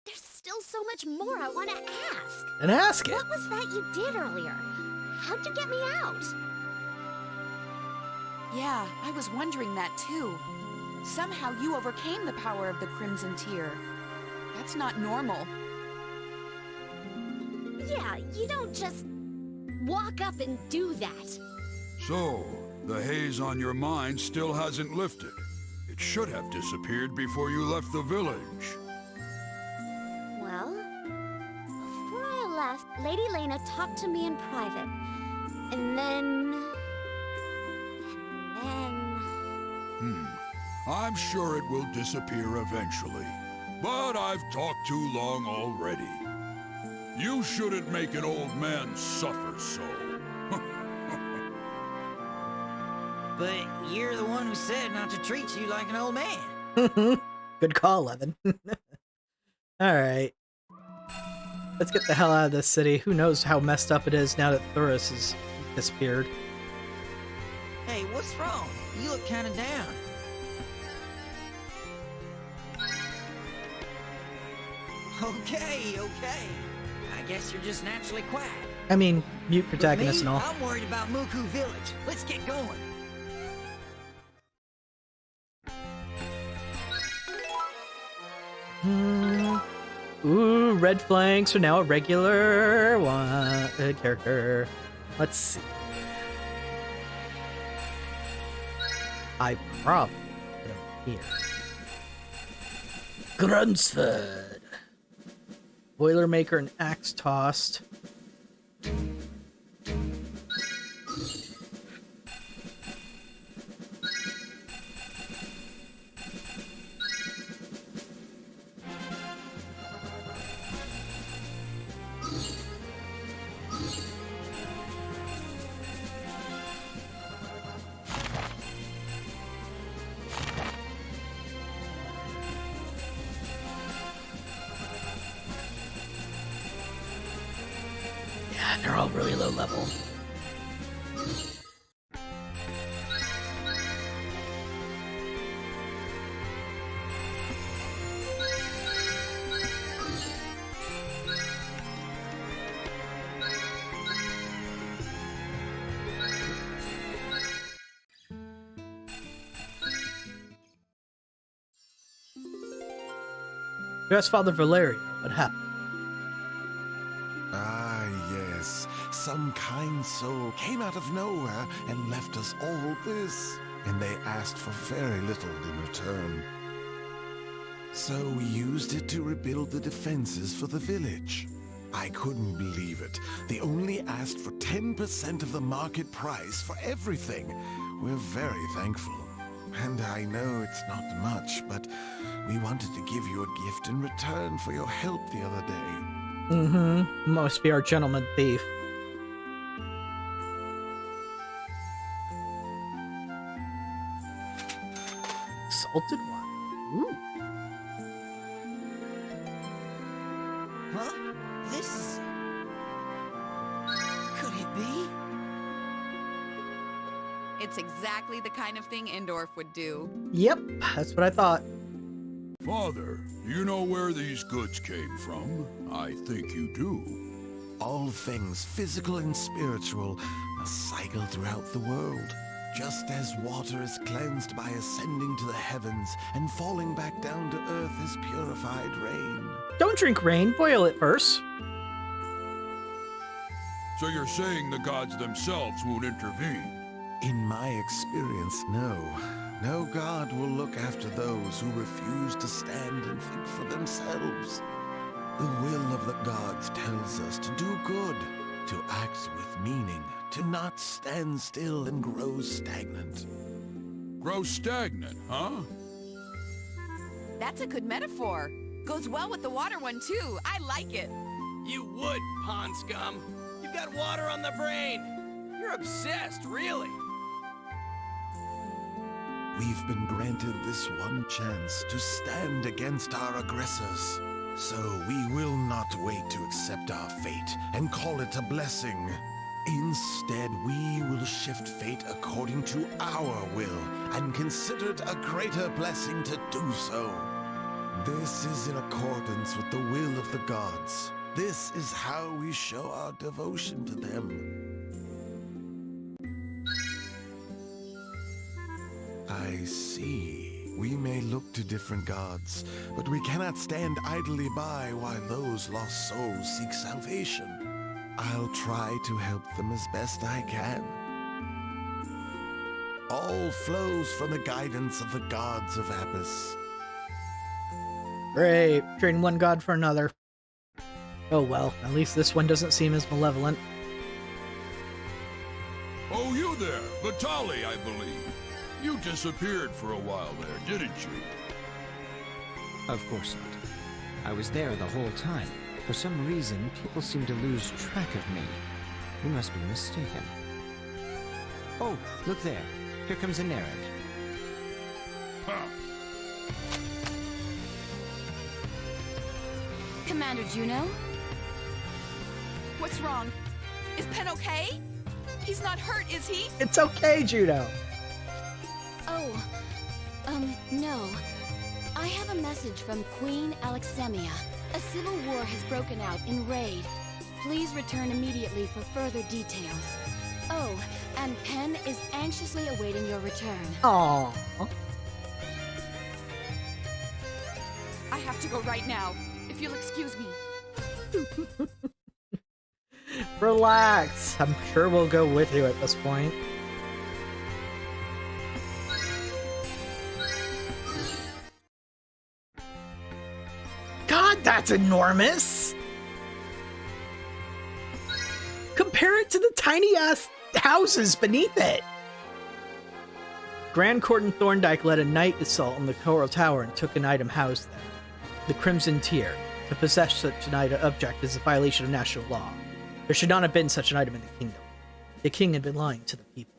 There's still so much more I want to ask. And ask it. What was that you did earlier? How'd you get me out? Yeah, I was wondering that too. Somehow you overcame the power of the Crimson Tear. That's not normal. Yeah, you don't just walk up and do that. So, the haze on your mind still hasn't lifted. It should have disappeared before you left the village. Well, before I left, Lady Lena talked to me in private. And then... I'm sure it will disappear eventually. But I've talked too long already. You shouldn't make an old man suffer so. But you're the one who said not to treat you like an old man. Good call, Levin. Alright. Let's get the hell out of this city. Who knows how messed up it is now that Thuris has disappeared. Hey, what's wrong? You look kind of down. Okay. I guess you're just naturally quiet. I mean, mute But protagonist me, and all. I'm worried about Muku Village. Let's get going. Ooh, red flanks are now a regular character. Let's see. I probably put him here. Grunsford. Boilermaker and axe tossed. They're all really low level. You asked Father Valerio what happened. Ah, yes. Some kind soul came out of nowhere and left us all this. And they asked for very little in return. So we used it to rebuild the defenses for the village. I couldn't believe it. They only asked for 10% of the market price for everything. We're very thankful. And I know it's not much, but we wanted to give you a gift in return for your help the other day. Mm-hmm. Must be our gentleman thief. Salted wine. Ooh. Huh? This is... Could it be? It's exactly the kind of thing Indorf would do. Yep, that's what I thought. Father, do you know where these goods came from? I think you do. All things, physical and spiritual, must cycle throughout the world. Just as water is cleansed by ascending to the heavens and falling back down to earth as purified rain. Don't drink rain, boil it first. So you're saying the gods themselves won't intervene? In my experience, no. No god will look after those who refuse to stand and think for themselves. The will of the gods tells us to do good, to act with meaning, to not stand still and grow stagnant. Grow stagnant, huh? That's a good metaphor. Goes well with the water one, too. I like it. You would, pond scum. You've got water on the brain. You're obsessed, really. We've been granted this one chance to stand against our aggressors. So we will not wait to accept our fate and call it a blessing. Instead, we will shift fate according to our will and consider it a greater blessing to do so. This is in accordance with the will of the gods. This is how we show our devotion to them. I see. We may look to different gods, but we cannot stand idly by while those lost souls seek salvation. I'll try to help them as best I can. All flows from the guidance of the gods of Abyss. Great. Trading one god for another. Oh well, at least this one doesn't seem as malevolent. Oh, you there, Vitali, I believe. You disappeared for a while there, didn't you? Of course not. I was there the whole time. For some reason, people seem to lose track of me. You must be mistaken. Oh, look there. Here comes a Nereid. Huh. Commander Juno? What's wrong? Is Pen okay? He's not hurt, is he? It's okay, Juno. Oh, no. I have a message from Queen Alexemia. A civil war has broken out in Raid. Please return immediately for further details. Oh, and Pen is anxiously awaiting your return. Aww. I have to go right now, if you'll excuse me. Relax. I'm sure we'll go with you at this point. God, that's enormous! Compare it to the tiny-ass houses beneath it! Grand Cordon Thorndyke led a night assault on the Coral Tower and took an item housed there. The Crimson Tear. To possess such an object is a violation of national law. There should not have been such an item in the kingdom. The king had been lying to the people.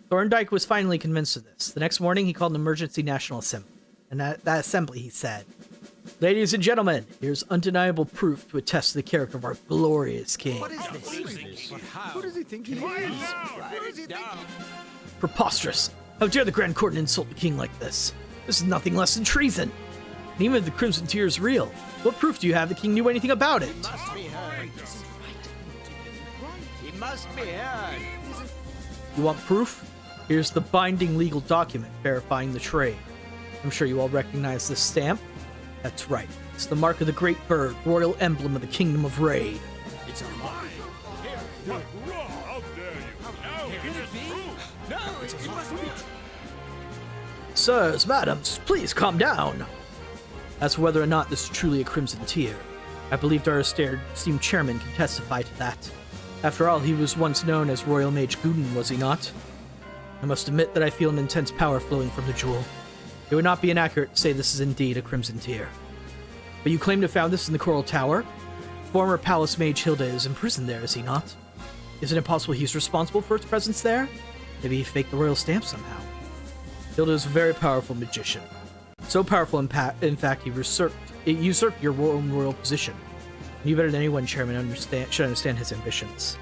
Thorndyke was finally convinced of this. The next morning, he called an emergency national assembly. And at that assembly, he said, "Ladies and gentlemen, here's undeniable proof to attest to the character of our glorious king." What is this? Who does he think he is? Preposterous! How dare the Grand Cordon insult the king like this? This is nothing less than treason. And even if the Crimson Tear is real, what proof do you have the king knew anything about it? Must be heard. He must be heard. You want proof? Here's the binding legal document verifying the trade. I'm sure you all recognize this stamp. That's right. It's the mark of the Great Bird, royal emblem of the Kingdom of Raid. It's on mine. What raw? How dare you? Now Can it be? No, it must be. Sirs, madams, please calm down. As for whether or not this is truly a Crimson Tier, I believe our esteemed chairman can testify to that. After all, he was once known as Royal Mage Guden, was he not? I must admit that I feel an intense power flowing from the jewel. It would not be inaccurate to say this is indeed a Crimson Tier. But you claim to have found this in the Coral Tower? Former Palace Mage Hilda is imprisoned there, is he not? Isn't it possible he's responsible for its presence there? Maybe he faked the royal stamp somehow. Hilda is a very powerful magician. So powerful, in fact, he usurped your own royal position. You better than anyone, Chairman, should understand his ambitions.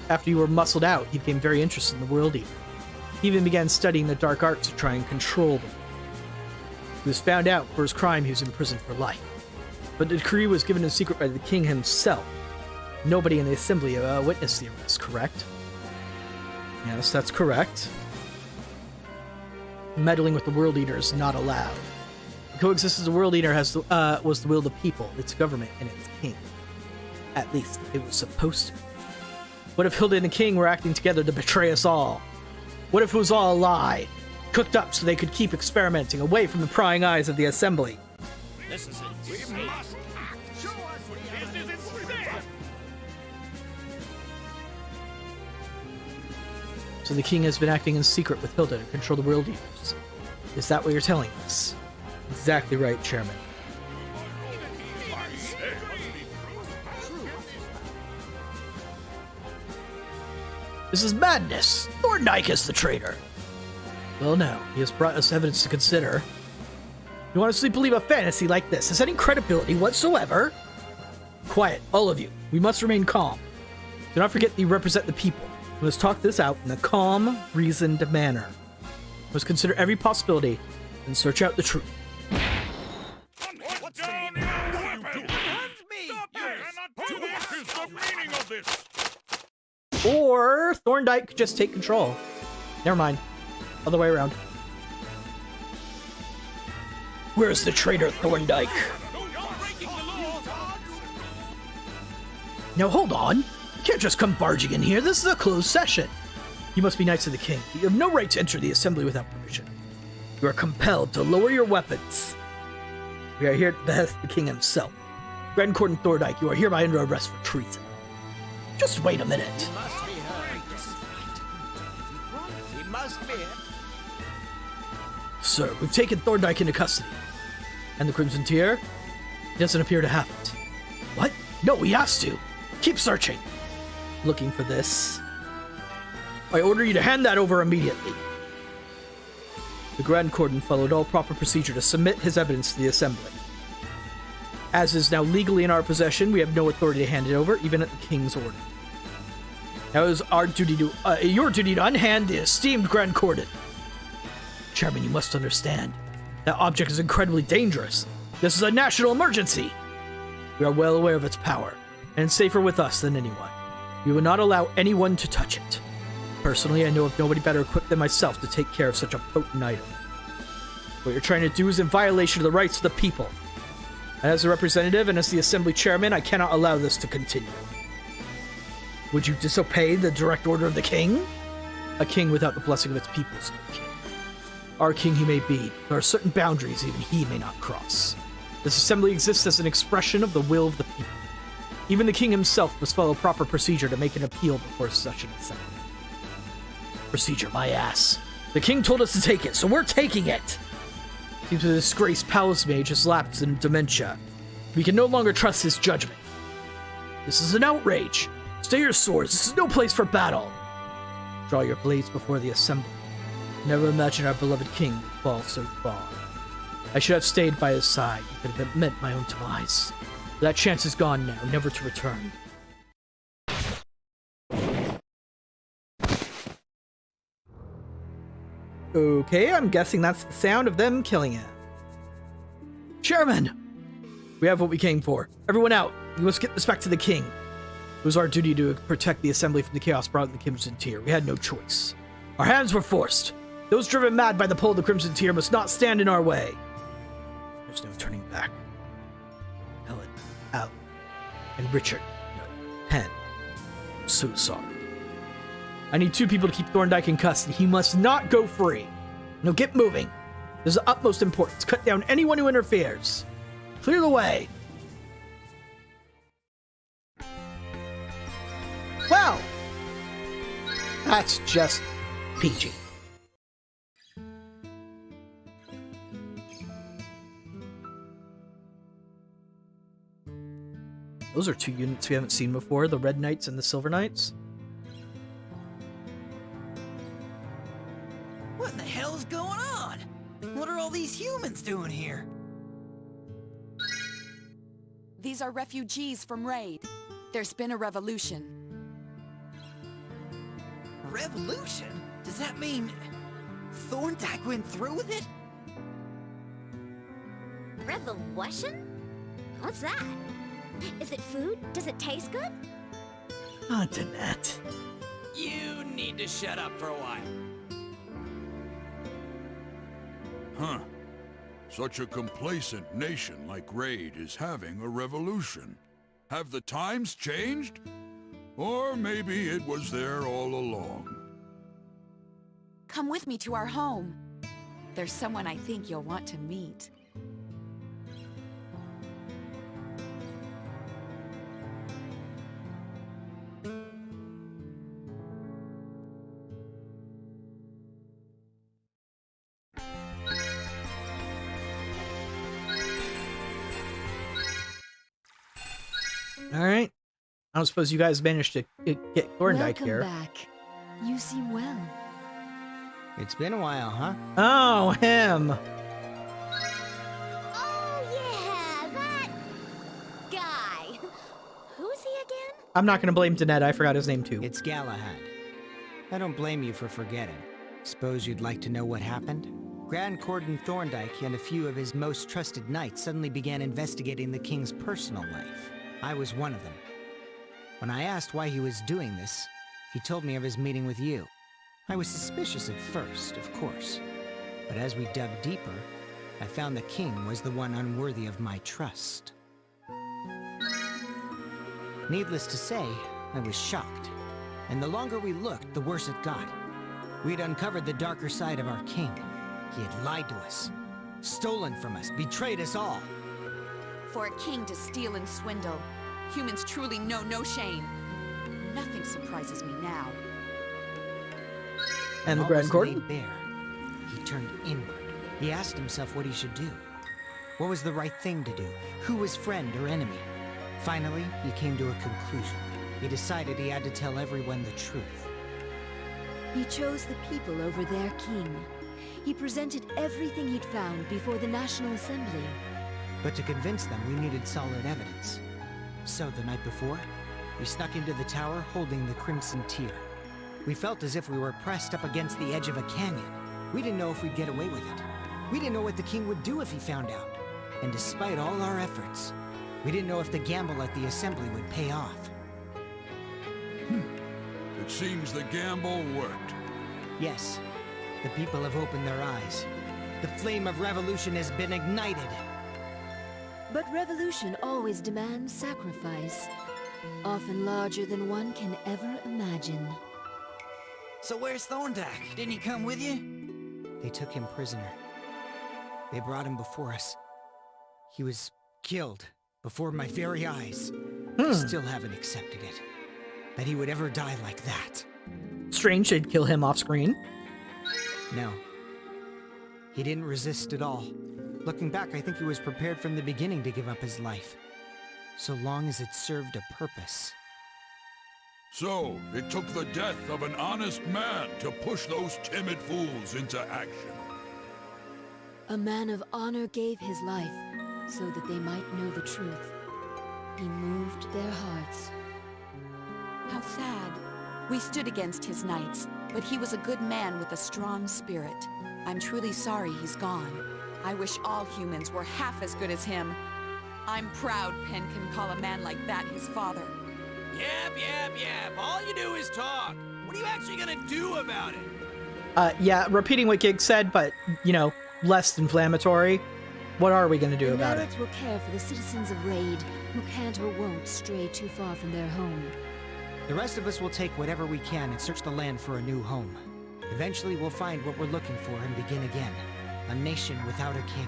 After you were muscled out, he became very interested in the World Eater. He even began studying the dark arts to try and control them. He was found out for his crime. He was imprisoned for life. But the decree was given in secret by the king himself. Nobody in the assembly witnessed the arrest, correct? Yes, that's correct. Meddling with the World Eater is not allowed. The coexistence of the World Eater was the will of the people, its government, and its king. At least, it was supposed to. What if Hilda and the king were acting together to betray us all? What if it was all a lie, cooked up so they could keep experimenting away from the prying eyes of the assembly? This is it. We must act. Show us what business is there. So the king has been acting in secret with Hilda to control the World Eaters. Is that what you're telling us? Exactly right, Chairman. This is madness! Thorndyke is the traitor! Well, no. He has brought us evidence to consider. You honestly believe a fantasy like this has any credibility whatsoever? Quiet, all of you. We must remain calm. Do not forget that you represent the people. We must talk this out in a calm, reasoned manner. We must consider every possibility and search out the truth. What's down your weapon? Stop it! What is the meaning of this? Or Thorndyke could just take control. Never mind. Other way around. Where's the traitor, Thorndyke? Now hold on. You can't just come barging in here. This is a closed session. You must be Knights of the King. You have no right to enter the assembly without permission. You are compelled to lower your weapons. We are here at the behest of the king himself. Grand Court and Thorndyke, you are hereby under arrest for treason. Just wait a minute. He must be. Sir, we've taken Thorndyke into custody. And the Crimson Tier? He doesn't appear to have it. What? No, he has to. Keep searching. Looking for this. I order you to hand that over immediately. The Grand Cordon followed all proper procedure to submit his evidence to the Assembly. As is now legally in our possession, we have no authority to hand it over, even at the King's order. Now it is our duty to, your duty to unhand the esteemed Grand Cordon. Chairman, you must understand. That object is incredibly dangerous. This is a national emergency. We are well aware of its power, and it's safer with us than anyone. We will not allow anyone to touch it. Personally, I know of nobody better equipped than myself to take care of such a potent item. What you're trying to do is in violation of the rights of the people. And as a representative and as the Assembly Chairman, I cannot allow this to continue. Would you disobey the direct order of the King? A king without the blessing of its people is no king. Our king he may be, there are certain boundaries even he may not cross. This assembly exists as an expression of the will of the people. Even the king himself must follow proper procedure to make an appeal before such an assembly. Procedure, my ass. The king told us to take it, so we're taking it! Seems the disgraced palace mage has lapsed in dementia. We can no longer trust his judgment. This is an outrage. Stay your swords. This is no place for battle. Draw your blades before the assembly. Never imagine our beloved king would fall so far. I should have stayed by his side, even if it meant my own demise. That chance is gone now, never to return. Okay, I'm guessing that's the sound of them killing him. Chairman! We have what we came for. Everyone out. We must get this back to the king. It was our duty to protect the assembly from the chaos brought in the Crimson Tier. We had no choice. Our hands were forced. Those driven mad by the pull of the Crimson Tier must not stand in our way. There's no turning back. Helen, Al, and Richard. No, Penn. I'm so sorry. I need 2 people to keep Thorndyke in custody. He must not go free. Now get moving. This is of utmost importance. Cut down anyone who interferes. Clear the way. Well, that's just PG. Those are 2 units we haven't seen before, the Red Knights and the Silver Knights. What in the hell's going on? What are all these humans doing here? These are refugees from Raid. There's been a revolution. Revolution? Does that mean Thorndyke went through with it? Revolution? What's that? Is it food? Does it taste good? Antoinette. You need to shut up for a while. Huh. Such a complacent nation like Raid is having a revolution. Have the times changed? Or maybe it was there all along. Come with me to our home. There's someone I think you'll want to meet. Alright. I don't suppose you guys managed to get Thorndyke Welcome here. back. You seem well. It's been a while, huh? Oh, him! Oh, yeah, that guy. Who's he again? I'm not gonna blame Danette, I forgot his name too. It's Galahad. I don't blame you for forgetting. Suppose you'd like to know what happened? Grand Cordon Thorndyke and a few of his most trusted knights suddenly began investigating the king's personal life. I was one of them. When I asked why he was doing this, he told me of his meeting with you. I was suspicious at first, of course. But as we dug deeper, I found the king was the one unworthy of my trust. Needless to say, I was shocked. And the longer we looked, the worse it got. We'd uncovered the darker side of our king. He had lied to us, stolen from us, betrayed us all. For a king to steal and swindle, humans truly know no shame. Nothing surprises me now. And the All Grand was Cordon? laid bare. He turned inward. He asked himself what he should do. What was the right thing to do? Who was friend or enemy? Finally, he came to a conclusion. He decided he had to tell everyone the truth. He chose the people over their king. He presented everything he'd found before the National Assembly. But to convince them, we needed solid evidence. So the night before, we snuck into the tower holding the Crimson Tear. We felt as if we were pressed up against the edge of a canyon. We didn't know if we'd get away with it. We didn't know what the king would do if he found out. And despite all our efforts, we didn't know if the gamble at the assembly would pay off. It seems the gamble worked. Yes, the people have opened their eyes. The flame of revolution has been ignited. But revolution always demands sacrifice, often larger than one can ever imagine. So where's Thorndyke? Didn't he come with you? They took him prisoner. They brought him before us. He was killed before my very eyes. I still haven't accepted it. That he would ever die like that. Strange they'd kill him off screen. No. He didn't resist at all. Looking back, I think he was prepared from the beginning to give up his life. So long as it served a purpose. So, it took the death of an honest man to push those timid fools into action. A man of honor gave his life so that they might know the truth. He moved their hearts. How sad. We stood against his knights, but he was a good man with a strong spirit. I'm truly sorry he's gone. I wish all humans were half as good as him. I'm proud Penn can call a man like that his father. Yap. All you do is talk. What are you actually gonna do about it? Yeah, repeating what Gig said, but, you know, less inflammatory. What are we gonna do The about it? Nerds will care for the citizens of Raid who can't or won't stray too far from their home. The rest of us will take whatever we can and search the land for a new home. Eventually we'll find what we're looking for and begin again. A nation without a king.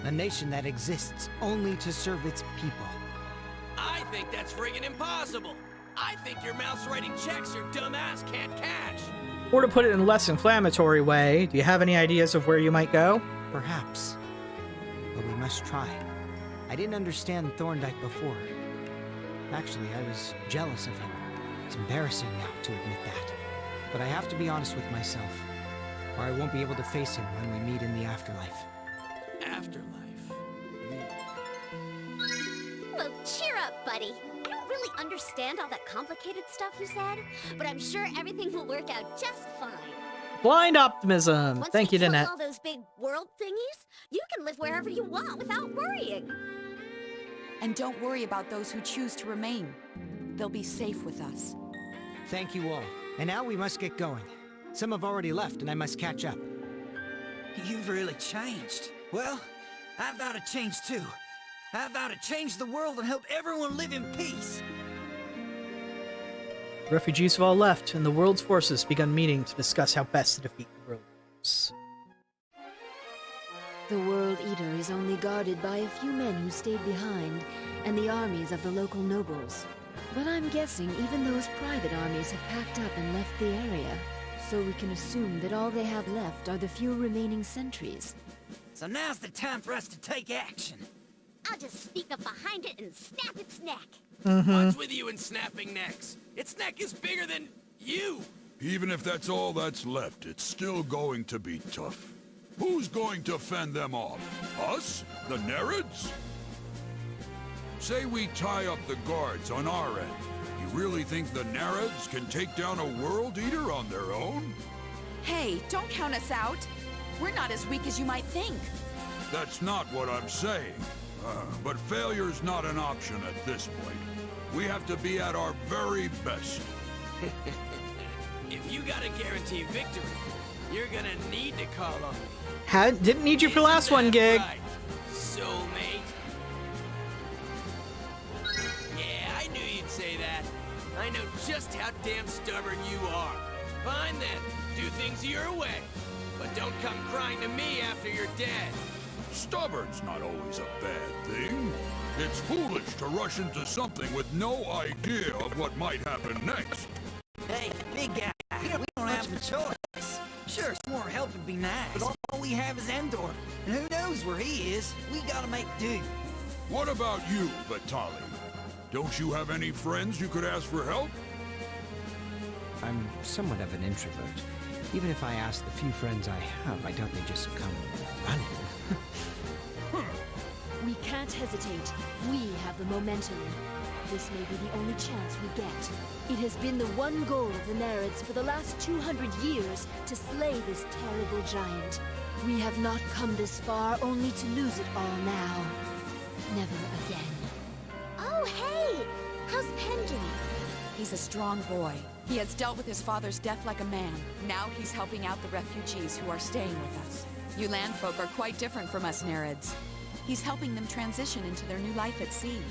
A nation that exists only to serve its people. I think that's friggin' impossible. I think your mouth's writing checks your dumb ass can't cash. Or to put it in a less inflammatory way, do you have any ideas of where you might go? Perhaps. But we must try. I didn't understand Thorndyke before. Actually, I was jealous of him. It's embarrassing now to admit that. But I have to be honest with myself, or I won't be able to face him when we meet in the afterlife. Afterlife? Well, cheer up, buddy. I don't really understand all that complicated stuff you said, but I'm sure everything will work out just fine. Blind optimism. Once Thank you, kill Danette. all those big world thingies, you can live wherever you want without worrying. And don't worry about those who choose to remain. They'll be safe with us. Thank you all. And now we must get going. Some have already left, and I must catch up. You've really changed. Well, I vow to change too. I vow to change the world and help everyone live in peace. Refugees have all left, and the world's forces begun meeting to discuss how best to defeat the World Eaters. The World Eater is only guarded by a few men who stayed behind, and the armies of the local nobles. But I'm guessing even those private armies have packed up and left the area. So we can assume that all they have left are the few remaining sentries. So now's the time for us to take action. I'll just sneak up behind it and snap its neck. What's with you and snapping necks? Its neck is bigger than you. Even if that's all that's left, it's still going to be tough. Who's going to fend them off? Us? The Nerds? Say we tie up the guards on our end. You really think the Nerds can take down a World Eater on their own? Hey, don't count us out. We're not as weak as you might think. That's not what I'm saying. But failure's not an option at this point. We have to be at our very best. If you gotta guarantee victory, you're gonna need to call on me. Didn't need you for last one, Gig. Right, soulmate. Yeah, I knew you'd say that. I know just how damn stubborn you are. Fine then, do things your way. But don't come crying to me after you're dead. Stubborn's not always a bad thing. It's foolish to rush into something with no idea of what might happen next. Hey, big guy, we don't have a choice. Sure, some more help would be nice, but all we have is Endor. And who knows where he is? We gotta make do. What about you, Vitali? Don't you have any friends you could ask for help? I'm somewhat of an introvert. Even if I ask the few friends I have, I doubt they just come running. We can't hesitate. We have the momentum. This may be the only chance we get. It has been the one goal of the Nerds for the last 200 years to slay this terrible giant. We have not come this far only to lose it all now. Never again. Oh, hey! How's Pen doing? He's a strong boy. He has dealt with his father's death like a man. Now he's helping out the refugees who are staying with us. You landfolk are quite different from us Nerds. He's helping them transition into their new life at sea.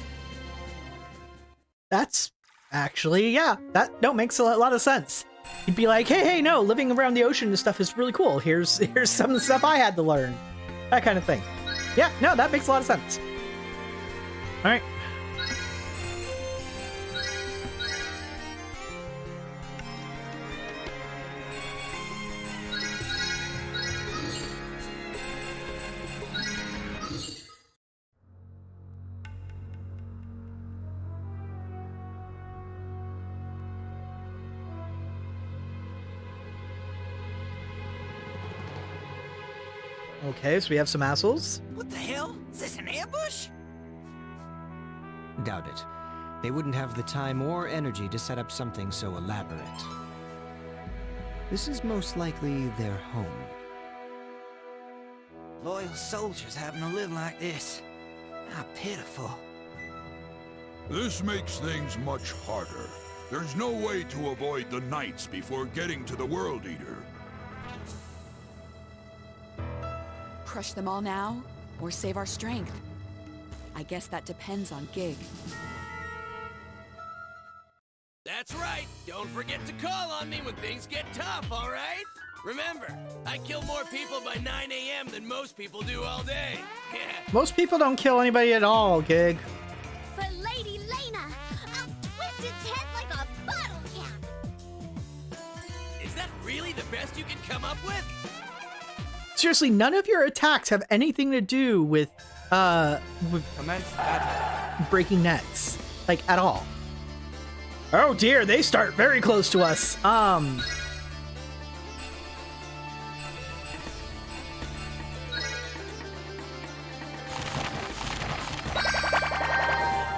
That's actually, yeah, that makes a lot of sense. You'd be like, hey, no, living around the ocean and stuff is really cool. Here's some of the stuff I had to learn. That kind of thing. Yeah, no, that makes a lot of sense. All right. Okay, so we have some assholes. What the hell? Is this an ambush? Doubt it. They wouldn't have the time or energy to set up something so elaborate. This is most likely their home. Loyal soldiers having to live like this. How pitiful. This makes things much harder. There's no way to avoid the Knights before getting to the World Eater. Crush them all now? or save our strength. I guess that depends on Gig. That's right. Don't forget to call on me when things get tough, all right? Remember, I kill more people by 9 a.m. than most people do all day. Most people don't kill anybody at all, Gig. For Lady Lena, I'll twist its head like a bottle cap. Is that really the best you can come up with? Seriously, none of your attacks have anything to do with Commence battle. breaking nets, like at all. Oh dear, they start very close to us.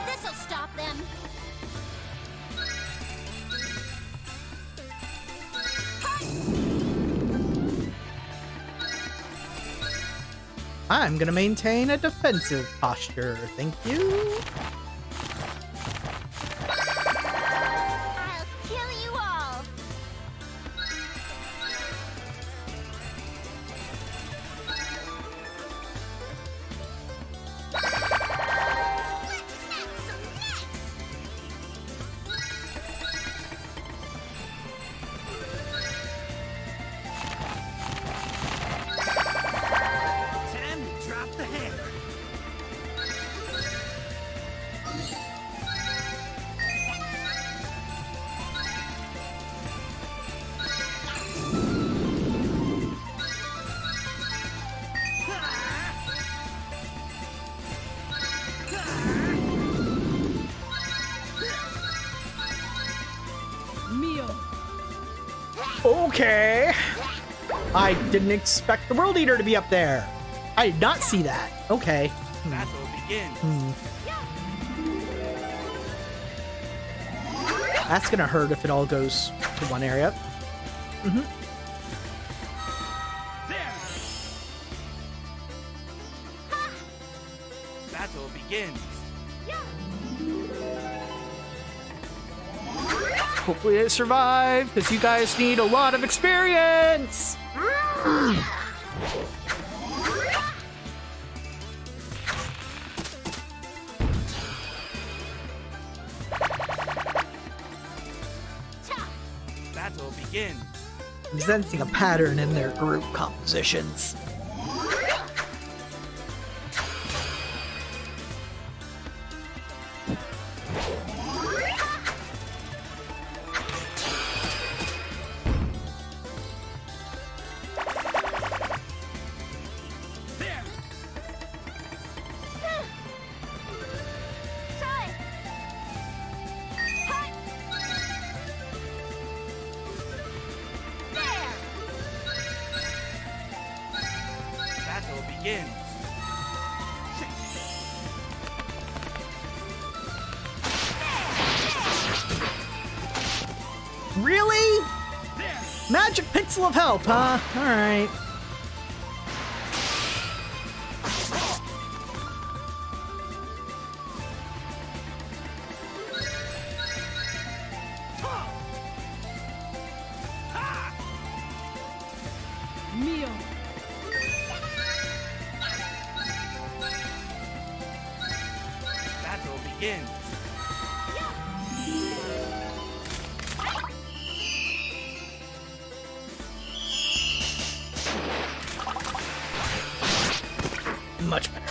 This'll stop them. I'm gonna maintain a defensive posture. Thank you. I'll kill you all. Let's snap some necks. Time to drop the hammer. Okay. I didn't expect the World Eater to be up there. I did not see that. Okay. Battle begins. That's gonna hurt if it all goes to one area. There. Battle begins. Hopefully I survive, because you guys need a lot of experience. Battle begins. I'm sensing a pattern in their group compositions. There. Battle begins. Really? There. Magic Pixel of Health, huh? Alright. Battle begins. Much better.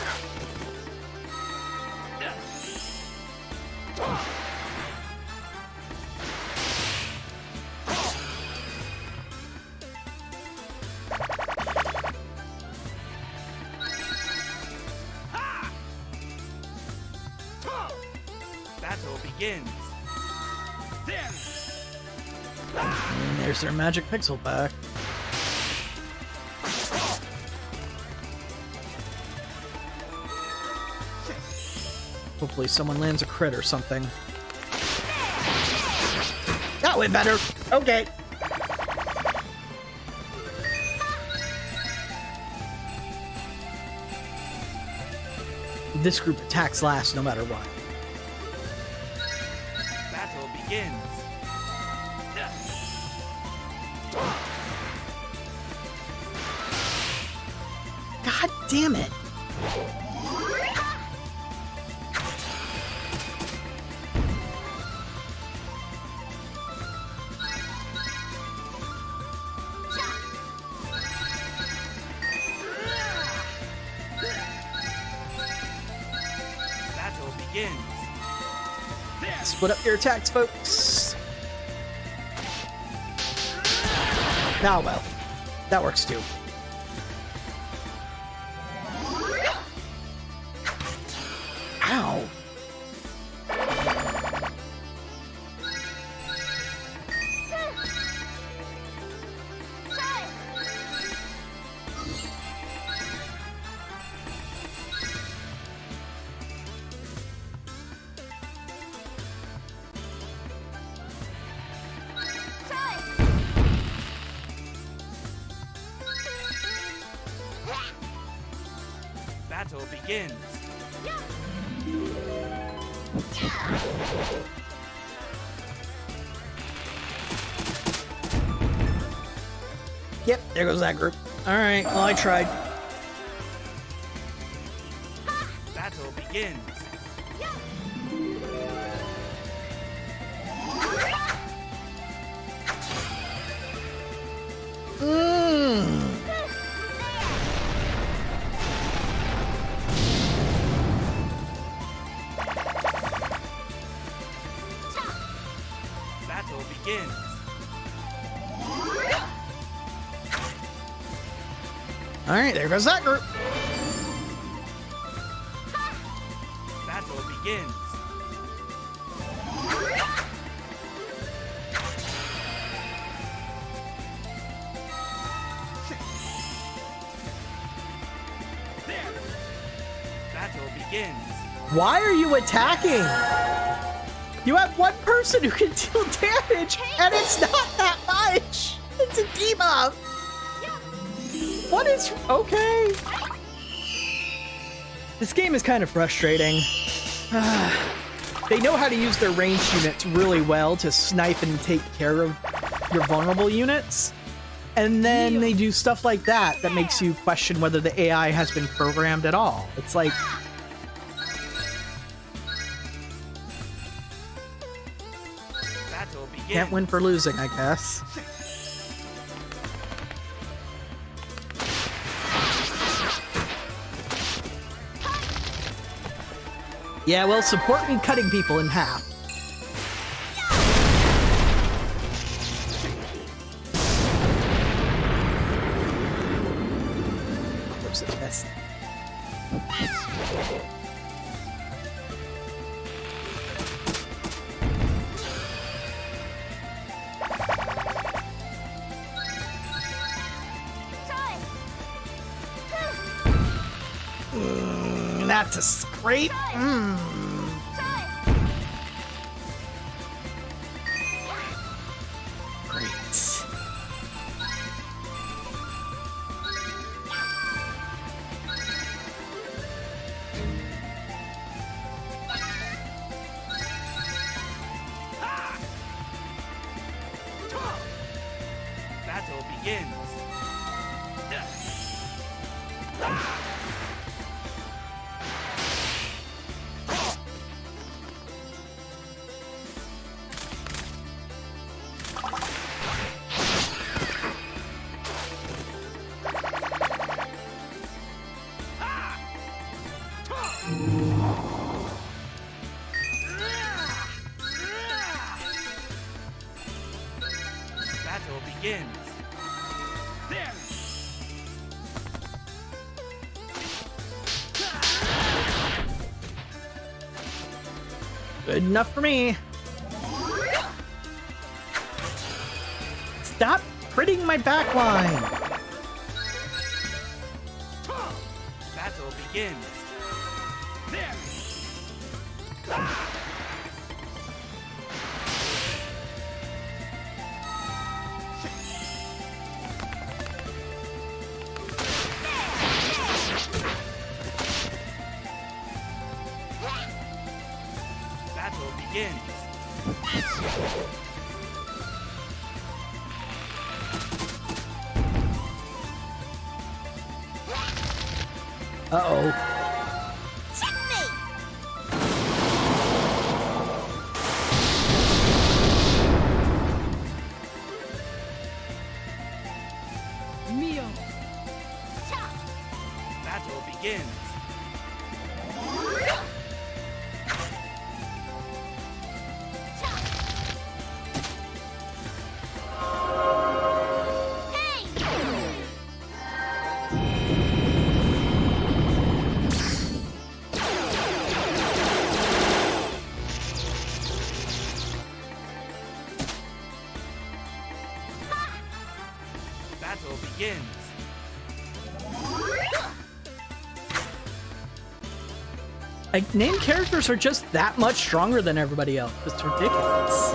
Battle begins. There. And there's their Magic Pixel back. Hopefully someone lands a crit or something. That went better. Okay. This group attacks last no matter what. Battle begins. God damn it. Battle begins. Split up your attacks, folks. Ah, well. That works too. Ow. Battle begins. Yep, there goes that group. Alright, well, I tried. Battle begins. Battle begins. Alright, there goes that group. Battle begins. Battle begins. Why are you attacking? You have one person who can deal damage, and it's not that much. It's a debuff. What is... Okay. This game is kind of frustrating. They know how to use their ranged units really well to snipe and take care of your vulnerable units. And then they do stuff like that that makes you question whether the AI has been programmed at all. It's like... Battle begins. Can't win for losing, I guess. Yeah, well, support me cutting people in half. Where's the best? That's a scrape. Great. Battle begins. Battle begins. There. Good enough for me. Stop critting my backline. Battle begins. There. Battle begins. Uh-oh. Mio. Battle begins. Battle begins. Like, named characters are just that much stronger than everybody else. It's ridiculous.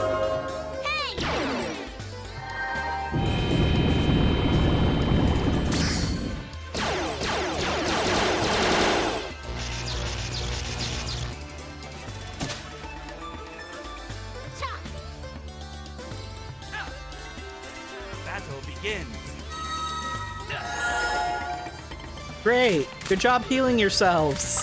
Battle begins. Great. Good job healing yourselves.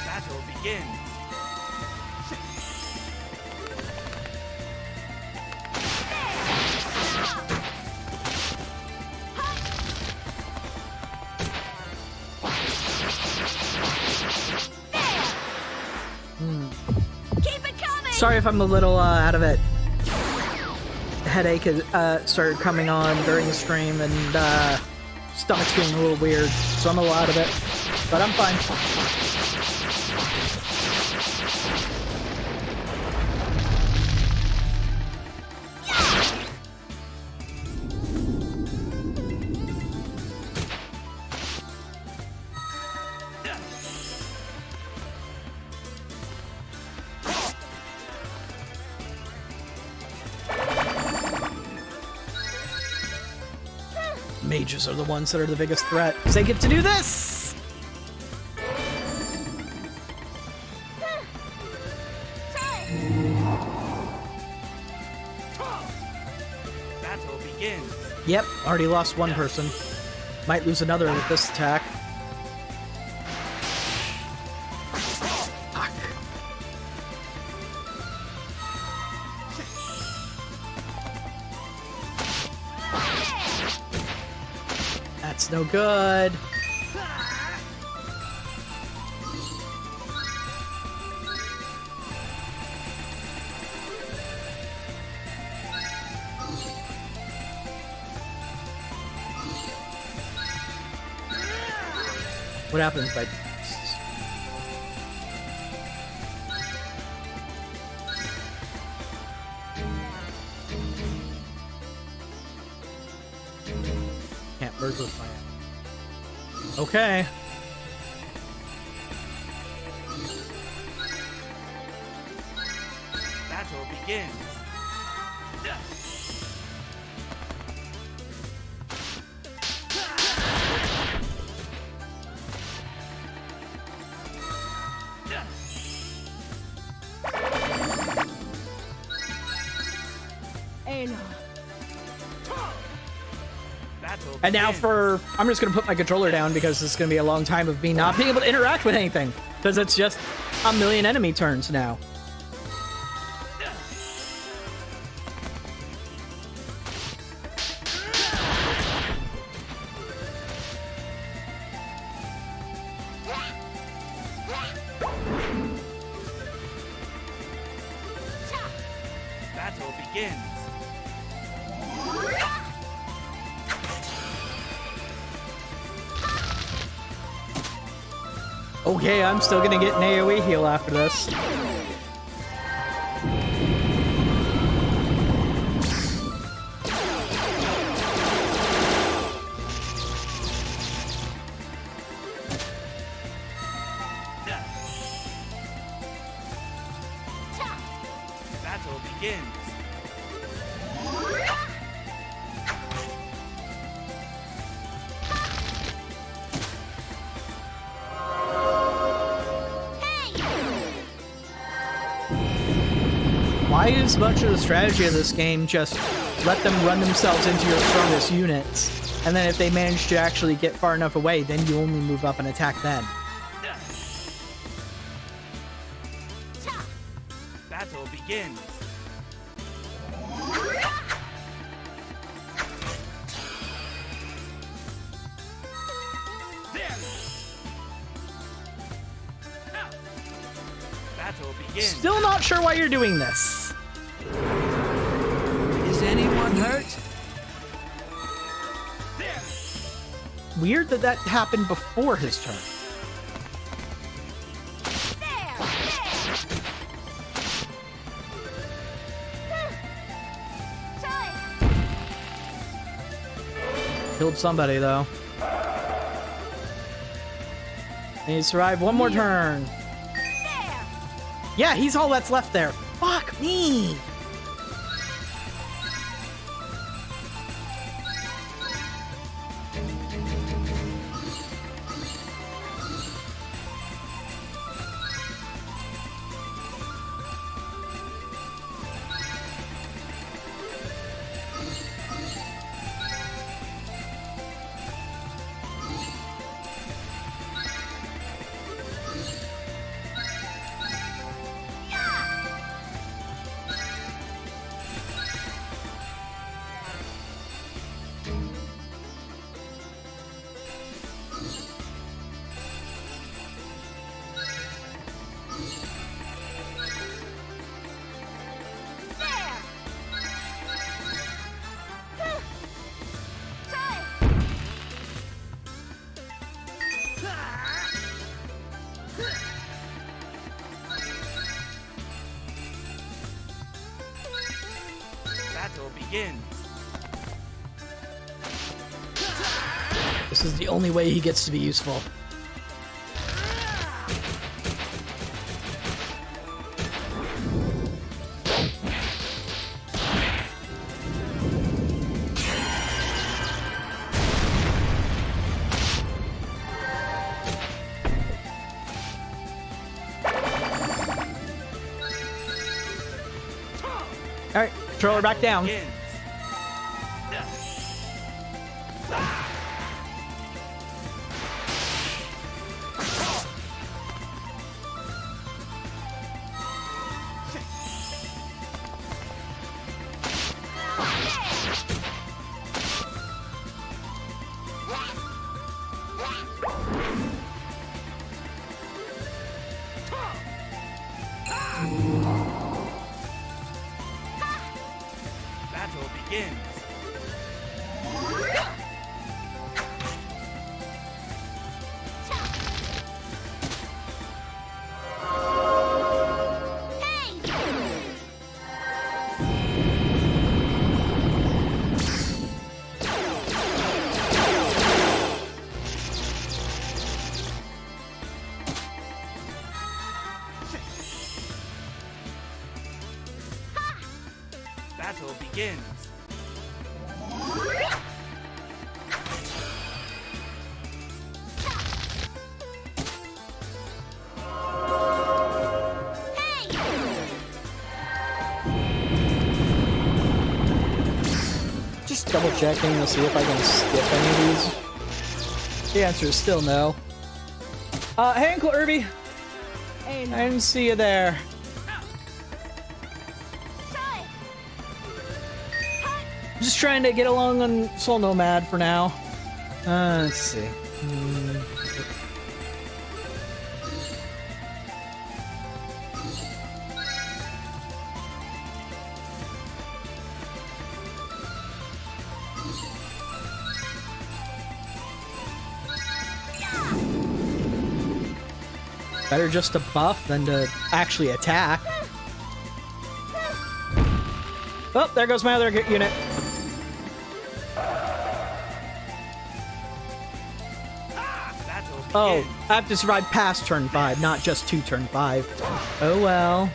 Battle begins. Sorry if I'm a little out of it. Headache started coming on during the stream, and stomach's feeling a little weird, so I'm a little out of it. But I'm fine. Mages are the ones that are the biggest threat, because they get to do this! Battle begins. Yep, already lost one person. Might lose another with this attack. Fuck. That's no good. What happens by can't merge with my okay. Battle begins. And now for, I'm just going to put my controller down because it's going to be a long time of me not being able to interact with anything. Because it's just a million enemy turns now. Battle begins. Okay, I'm still gonna get an AoE heal after this. why is much of the strategy of this game just let them run themselves into your strongest units, and then if they manage to actually get far enough away, then you only move up and attack them? Battle begins. Battle begins. Still not sure why you're doing this. Is anyone hurt? Weird that that happened before his turn. Killed somebody, though. And he survived one more turn. Yeah, he's all that's left there. Fuck me! Battle begins. This is the only way he gets to be useful. Alright, controller back down. Battle begins. Battle begins. Just double checking to see if I can skip any of these. The answer is still no. Hey, Uncle Irby. I didn't see you there. Just trying to get along on Soul Nomad for now. Let's see. Better just to buff than to actually attack. Oh, there goes my other unit. Oh, I have to survive past turn 5, not just to turn 5. Oh well.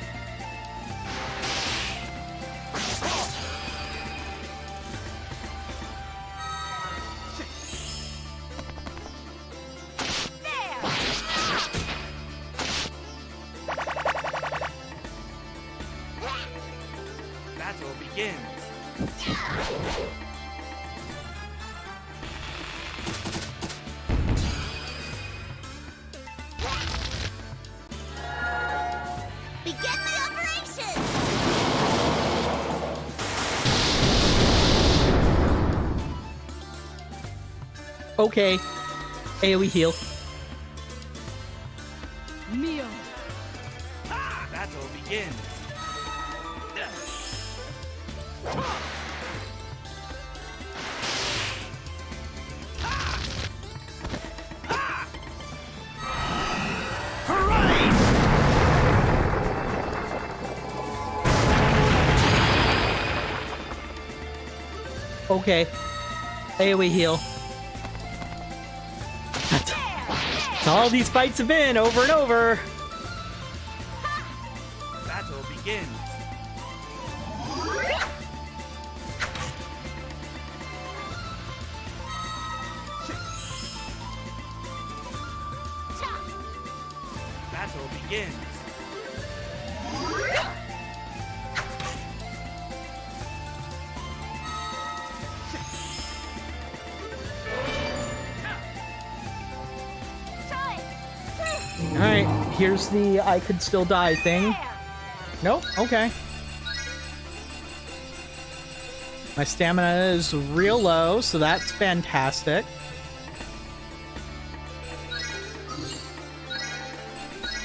Okay. AoE heal. Mio. Battle begins. Okay. AoE heal. That's all these fights have been, over and over. Battle begins. Battle begins. Alright, here's the I could still die thing. Nope, okay. My stamina is real low, so that's fantastic.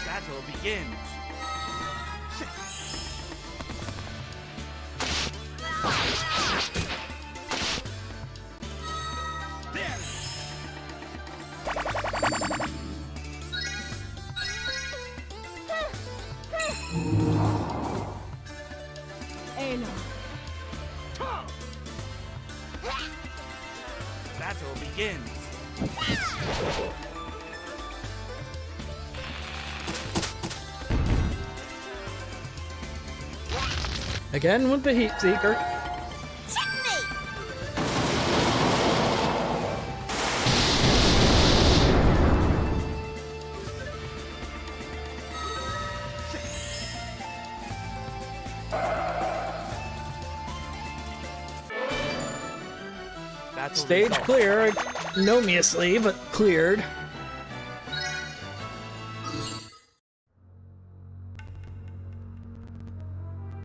Battle begins. Battle begins. Again with the Heat Seeker. Stage clear, ignominiously, but cleared.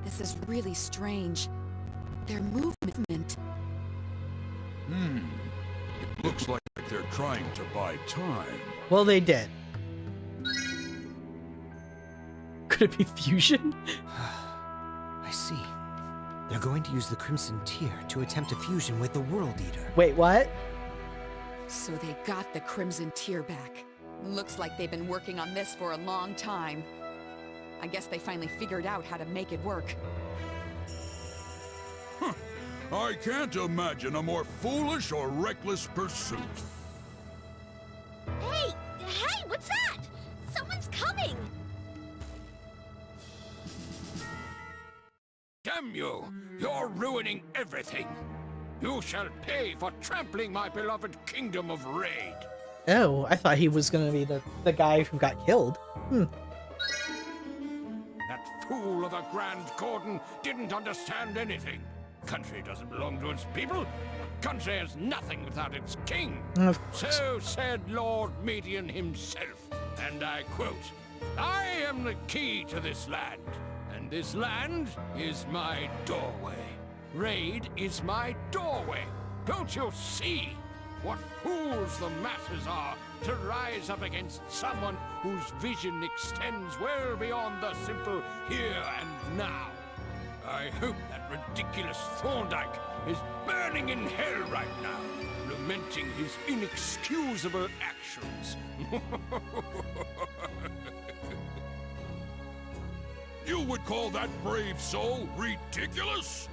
This is really strange. Their movement. It looks like they're trying to buy time. Well, they did. Could it be fusion? I see. They're going to use the Crimson Tear to attempt a fusion with the World Eater. Wait, what? So they got the Crimson Tear back. Looks like they've been working on this for a long time. I guess they finally figured out how to make it work. I can't imagine a more foolish or reckless pursuit. Hey! Hey, what's that? Someone's coming! Damn you! You're ruining everything! You shall pay for trampling my beloved kingdom of Raid! Oh, I thought he was gonna be the guy who got killed. That fool of a Grand Gordon didn't understand anything. Country doesn't belong to its people. A country has nothing without its king. Of So said Lord Median himself, and I quote, "I am the key to this land, and this land is my doorway. Raid is my doorway. Don't you see? What fools the masses are to rise up against someone whose vision extends well beyond the simple here and now. I hope that ridiculous Thorndyke is burning in hell right now, lamenting his inexcusable actions." You would call that brave soul ridiculous?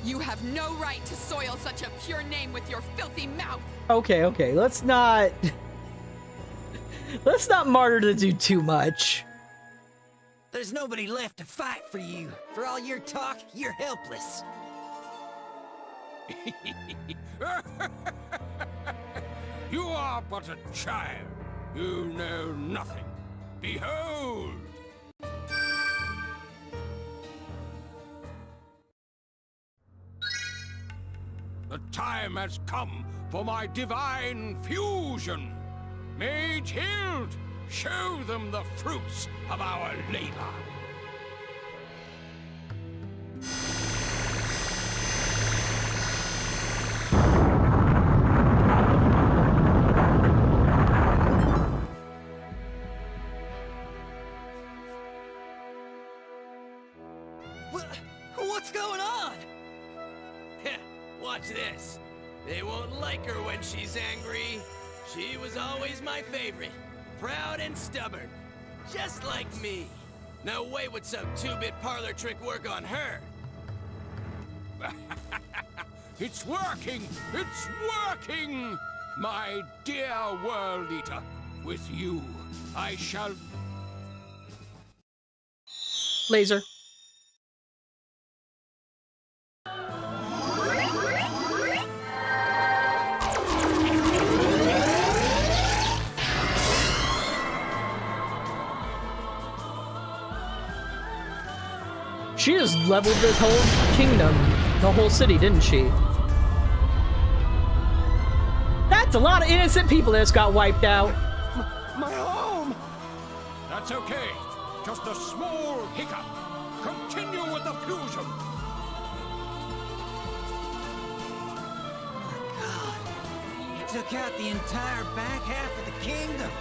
You have no right to soil such a pure name with your filthy mouth. Okay, let's not martyr the dude too much. There's nobody left to fight for you. For all your talk, you're helpless. You are but a child. You know nothing. Behold! The time has come for my divine fusion. Mage Hild, show them the fruits of our labor. going on? Watch this. They won't like her when she's angry. She was always my favorite. Proud and stubborn. Just like me. No way would some two-bit parlor trick work on her. It's working! It's working! My dear World Eater, with you, I shall... Laser. She just leveled this whole kingdom, the whole city, didn't she? That's a lot of innocent people that just got wiped out. My home! That's okay. Just a small hiccup. Continue with the fusion. God, it took out the entire back half of the kingdom.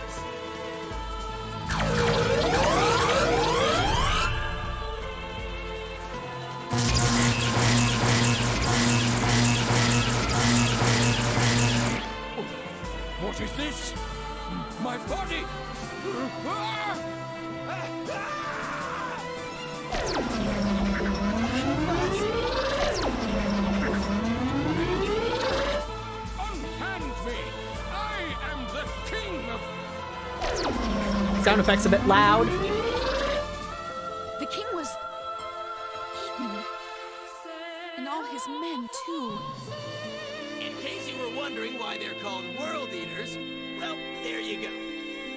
What is this? My body! Unhand me! I am the king of... Sound effects a bit loud. The king was eaten. And all his men, too. In case you were wondering why they're called World Eaters, well, there you go.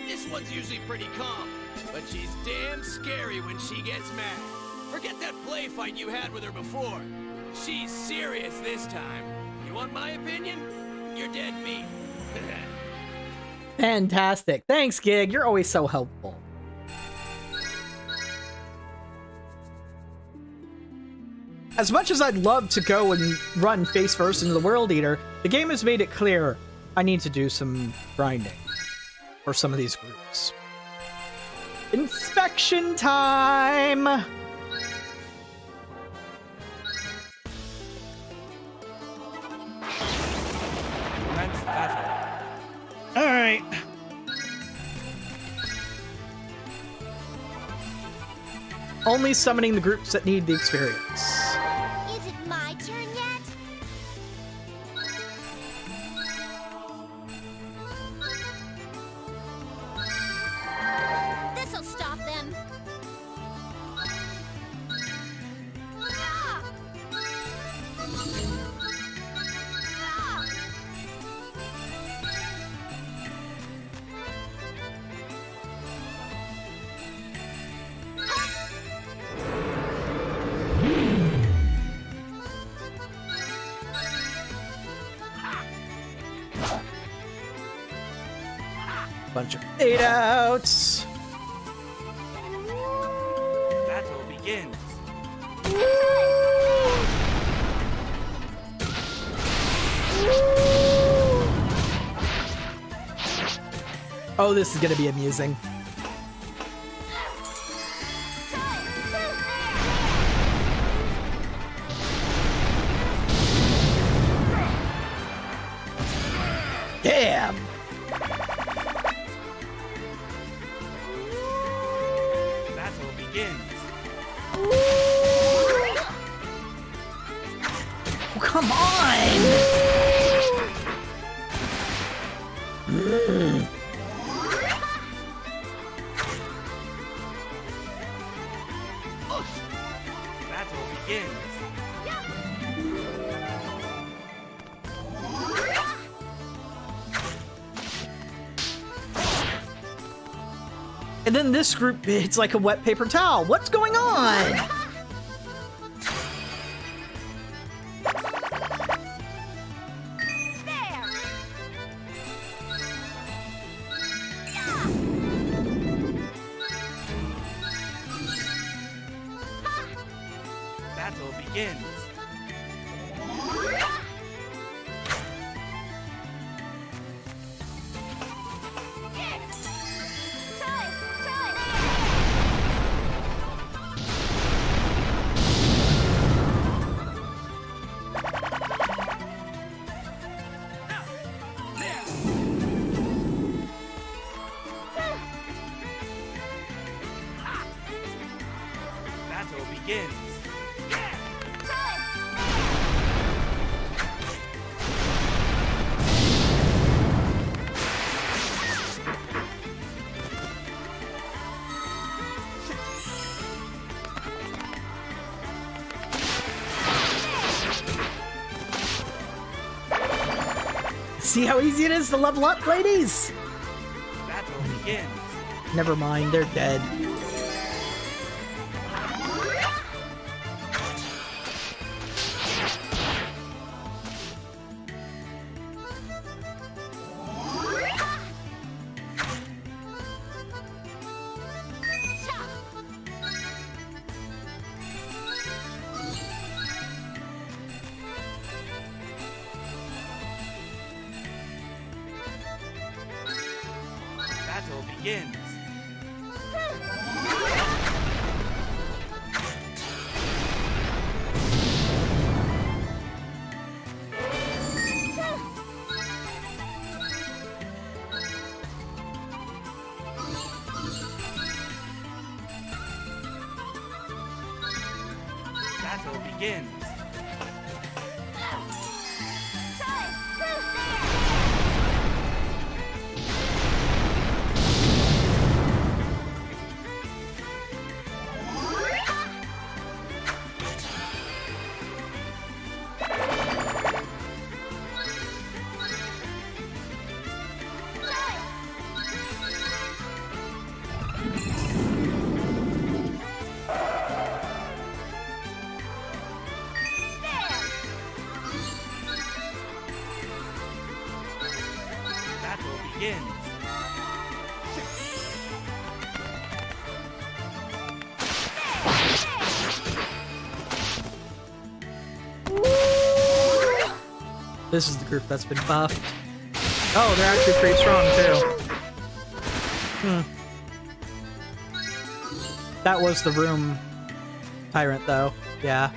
This one's usually pretty calm, but she's damn scary when she gets mad. Forget that play fight you had with her before. She's serious this time. You want my opinion? You're dead meat. Fantastic. Thanks, Gig. You're always so helpful. As much as I'd love to go and run face first into the World Eater, the game has made it clear I need to do some grinding for some of these groups. Inspection time! Alright. Only summoning the groups that need the experience. Is it my turn yet? This'll stop them. Ah! Ah! Bunch of 8-outs. Battle begins. Oh, this is gonna be amusing. Damn! Battle begins. Oh, come on! Battle begins. And then this group, it's like a wet paper towel. What's going on? Battle begins. See how easy it is to level up, ladies? Battle begins. Never mind, they're dead. Battle begins. Battle begins. Battle begins. This is the group that's been buffed. Oh, they're actually pretty strong too. That was the room tyrant though. Yeah.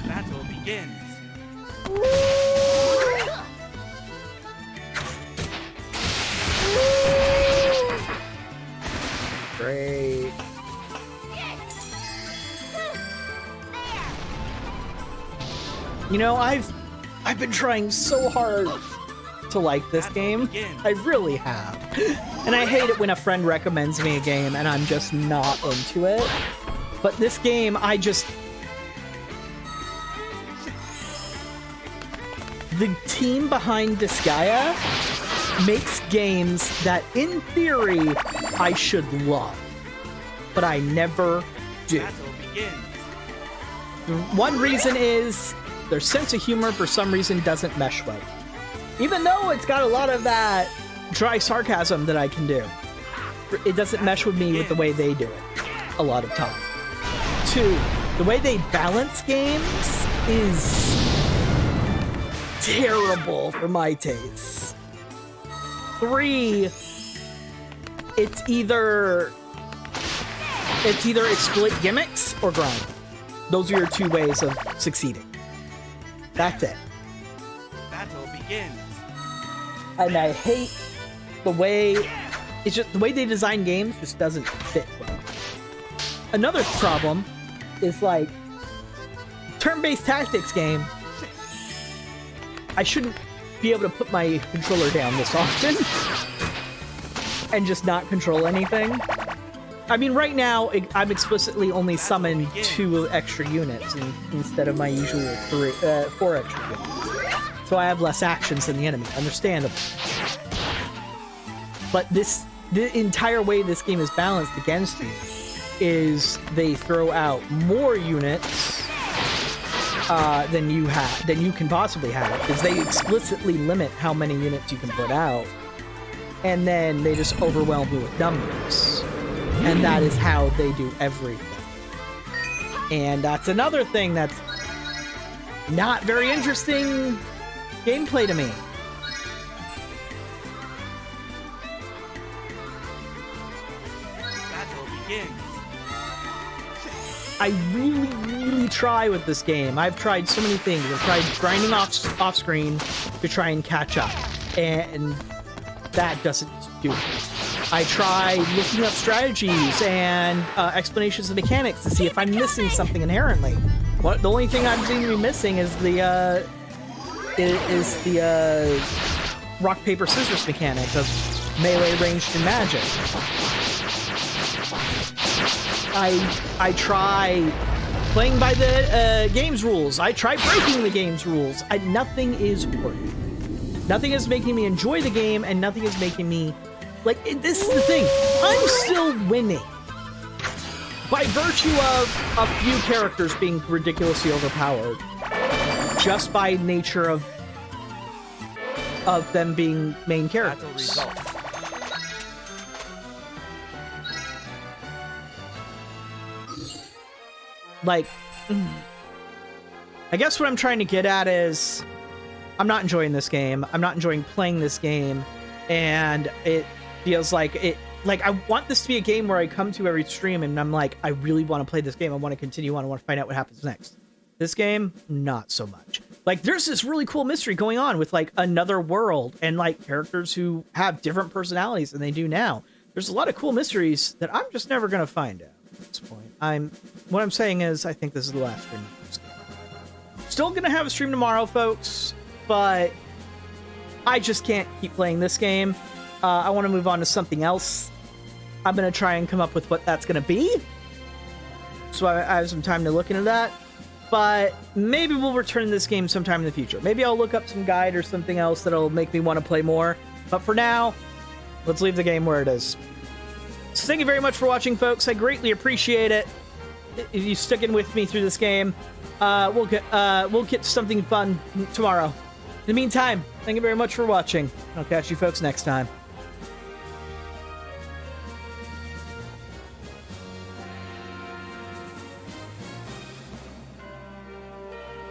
Battle begins. Great. You know, I've been trying so hard to like this game. I really have. And I hate it when a friend recommends me a game and I'm just not into it. But this game, the team behind Disgaea makes games that, in theory, I should love. But I never do. One reason is their sense of humor, for some reason, doesn't mesh well. Even though it's got a lot of that dry sarcasm that I can do, it doesn't mesh with me with the way they do it a lot of time. 2, the way they balance games is terrible for my taste. 3, it's either exploit gimmicks or grind. Those are your 2 ways of succeeding. That's it. Battle begins. And I hate the way it's just the way they design games just doesn't fit well. Another problem is like turn-based tactics game. I shouldn't be able to put my controller down this often and just not control anything. I mean, right now, I'm explicitly only summoned 2 extra units instead of my usual 4 extra units. So I have less actions than the enemy. Understandable. But the entire way this game is balanced against you is they throw out more units than you can possibly have, because they explicitly limit how many units you can put out, and then they just overwhelm you with numbers. And that is how they do everything. And that's another thing that's not very interesting gameplay to me. Battle begins. I really try with this game. I've tried so many things. I've tried grinding off screen to try and catch up, and that doesn't do it. I try looking up strategies and explanations of mechanics to see if I'm missing something inherently. The only thing I'm seeming to be missing is the rock paper scissors mechanic of melee, ranged, and magic. I try playing by the game's rules. I try breaking the game's rules. Nothing is working. Nothing is making me enjoy the game, and nothing is making me... Like, this is the thing. I'm still winning. By virtue of a few characters being ridiculously overpowered. Just by nature of them being main characters. Like, I guess what I'm trying to get at is I'm not enjoying this game. I'm not enjoying playing this game. And it feels like I want this to be a game where I come to every stream and I'm like, I really want to play this game. I want to continue on. I want to find out what happens next. This game, not so much. Like, there's this really cool mystery going on with, like, another world and, like, characters who have different personalities than they do now. There's a lot of cool mysteries that I'm just never going to find out at this point. What I'm saying is, I think this is the last stream of this game. Still going to have a stream tomorrow, folks, but I just can't keep playing this game. I want to move on to something else. I'm going to try and come up with what that's going to be. So I have some time to look into that. But maybe we'll return to this game sometime in the future. Maybe I'll look up some guide or something else that'll make me want to play more. But for now, let's leave the game where it is. So thank you very much for watching, folks. I greatly appreciate it. If you sticking with me through this game, we'll get something fun tomorrow. In the meantime, thank you very much for watching. I'll catch you folks next time.